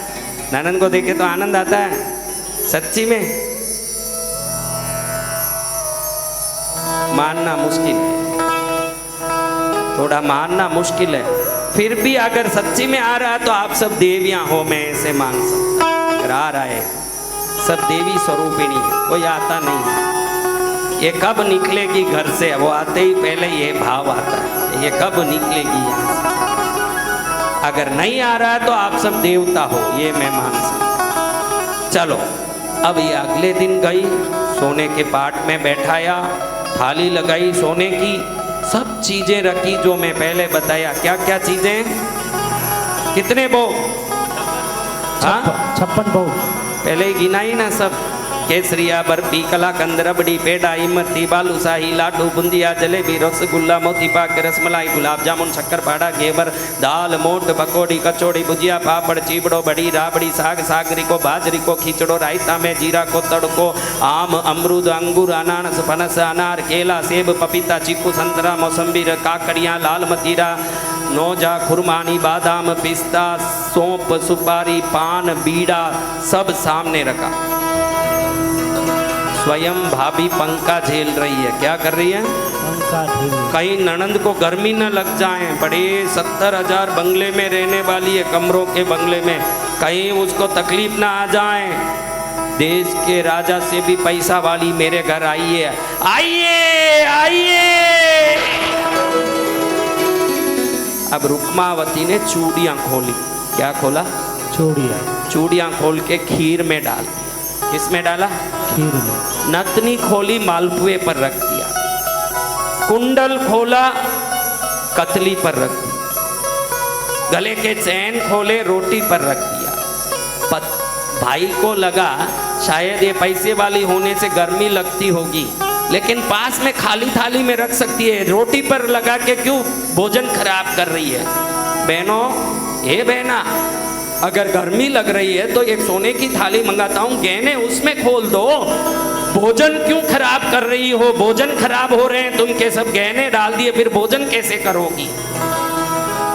ननंद को देखे तो आनंद आता है? सच्ची में? मानना मुश्किल है, थोड़ा मानना मुश्किल है। फिर भी अगर सच्ची में आ रहा है तो आप सब देवियां हो, मैं ऐसे मान सकता। अगर आ रहा है, सब देवी स्वरूपिणी है, कोई आता नहीं है। ये कब निकलेगी घर से? वो आते ही पहले ये भाव आता है, ये कब निकलेगी यहाँ से? अगर नहीं आ रहा है तो आप सब देवता हो, ये मैं मान सकता। चलो, अब ये अगले दिन गई, सोने के पाट में बैठाया, थाली लगाई सोने की, सब चीजें रखी जो मैं पहले बताया। क्या क्या चीजें? कितने भोग? हाँ, 56 भोग पहले ही गिना ही ना सब। केसरिया, बर्फी, कलाकंद, रबड़ी, पेड़ा, इमरती, बालूशाही, लाडू, बुंदिया, जलेबी, रसगुल्ला, मोतीपाक, रसमलाई, गुलाब जामुन, शक्करपाड़ा, घेवर, दाल, मोट, पकौड़ी, कचौड़ी, भुजिया, पापड़, चीबड़ो, बड़ी, राबड़ी, साग, सागरी को, बाजरी को, खिचड़ो, रायता में जीरा को तड़को, आम, अमरूद, अंगूर, अनानस, फनस, अनार, केला, सेब, पपीता, चीकू, संतरा, मौसम्बी, काकड़ियाँ, लाल मतीरा, नौजा, खुरमानी, बादाम, पिस्ता, सौंफ, सुपारी, पान, बीड़ा, सब सामने रखा। स्वयं भाभी पंखा झेल रही है। क्या कर रही है? पंखा झेल। कहीं ननंद को गर्मी न लग जाए। बड़े 70,000 बंगले में रहने वाली है, कमरों के बंगले में, कहीं उसको तकलीफ ना आ जाए। देश के राजा से भी पैसा वाली मेरे घर आई है, आइए आइए। अब रुक्मावती ने चूड़ियां खोली। क्या खोला? चूड़ियां। चूड़ियां खोल के खीर में डाल। किस में डाला? खीर में। नतनी खोली, मालपुए पर रख दिया। कुंडल खोला, कतली पर रख दिया। गले के चैन खोले, रोटी पर रख दिया। भाई को लगा शायद ये पैसे वाली होने से गर्मी लगती होगी, लेकिन पास में खाली थाली में रख सकती है। रोटी पर लगा के क्यों भोजन खराब कर रही है? बहनों, हे बहना, अगर गर्मी लग रही है तो एक सोने की थाली मंगाता हूँ, गहने उसमें खोल दो। भोजन क्यों खराब कर रही हो? भोजन खराब हो रहे हैं तुम के सब गहने डाल दिए, फिर भोजन कैसे करोगी?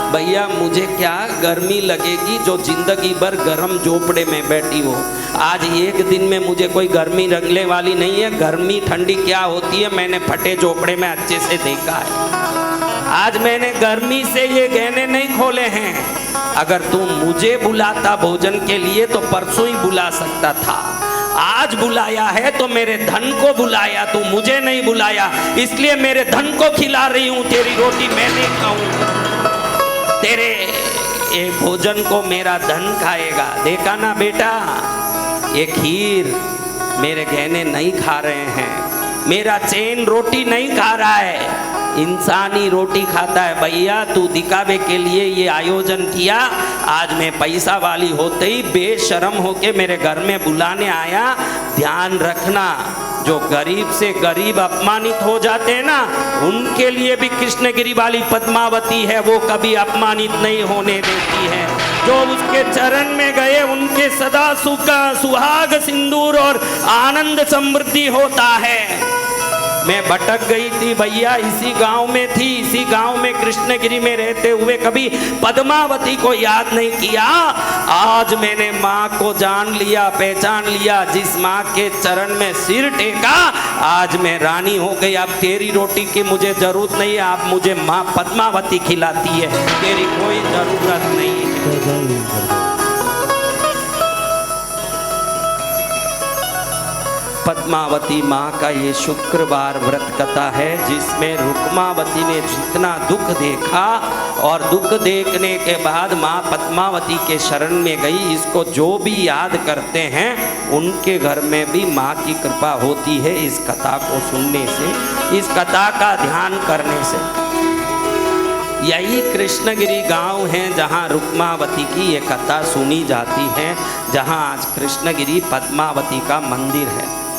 भैया मुझे क्या गर्मी लगेगी जो जिंदगी भर गर्म झोपड़े में बैठी हो। आज एक दिन में मुझे कोई गर्मी लगने वाली नहीं है। गर्मी ठंडी क्या होती है मैंने फटे झोपड़े में अच्छे से देखा है। आज मैंने गर्मी से ये गहने नहीं खोले हैं। अगर तू मुझे बुलाता भोजन के लिए तो परसों ही बुला सकता था। आज बुलाया है तो मेरे धन को बुलाया, तू मुझे नहीं बुलाया, इसलिए मेरे धन को खिला रही हूँ। तेरी रोटी मैं नहीं खाऊं, तेरे ये भोजन को मेरा धन खाएगा। देखा ना बेटा, ये खीर मेरे गहने नहीं खा रहे हैं, मेरा चैन रोटी नहीं खा रहा है, इंसानी रोटी खाता है। भैया तू दिखावे के लिए ये आयोजन किया। आज मैं पैसा वाली होते ही बेशर्म होके मेरे घर में बुलाने आया। ध्यान रखना, जो गरीब से गरीब अपमानित हो जाते हैं ना, उनके लिए भी कृष्णगिरी वाली पद्मावती है, वो कभी अपमानित नहीं होने देती है। जो उसके चरण में गए उनके सदा सुख सुहाग सिंदूर और आनंद समृद्धि होता है। मैं भटक गई थी भैया, इसी गांव में थी, इसी गांव में कृष्णगिरी में रहते हुए कभी पद्मावती को याद नहीं किया। आज मैंने माँ को जान लिया, पहचान लिया। जिस माँ के चरण में सिर टेका, आज मैं रानी हो गई। अब तेरी रोटी की मुझे जरूरत नहीं है, आप मुझे माँ पद्मावती खिलाती है, तेरी कोई जरूरत नहीं है। पद्मावती माँ का ये शुक्रवार व्रत कथा है, जिसमें रुक्मावती ने जितना दुख देखा और दुख देखने के बाद माँ पद्मावती के शरण में गई। इसको जो भी याद करते हैं उनके घर में भी माँ की कृपा होती है। इस कथा को सुनने से, इस कथा का ध्यान करने से। यही कृष्णगिरी गांव है जहां रुक्मावती की ये कथा सुनी जाती है, जहां आज कृष्णगिरी पद्मावती का मंदिर है।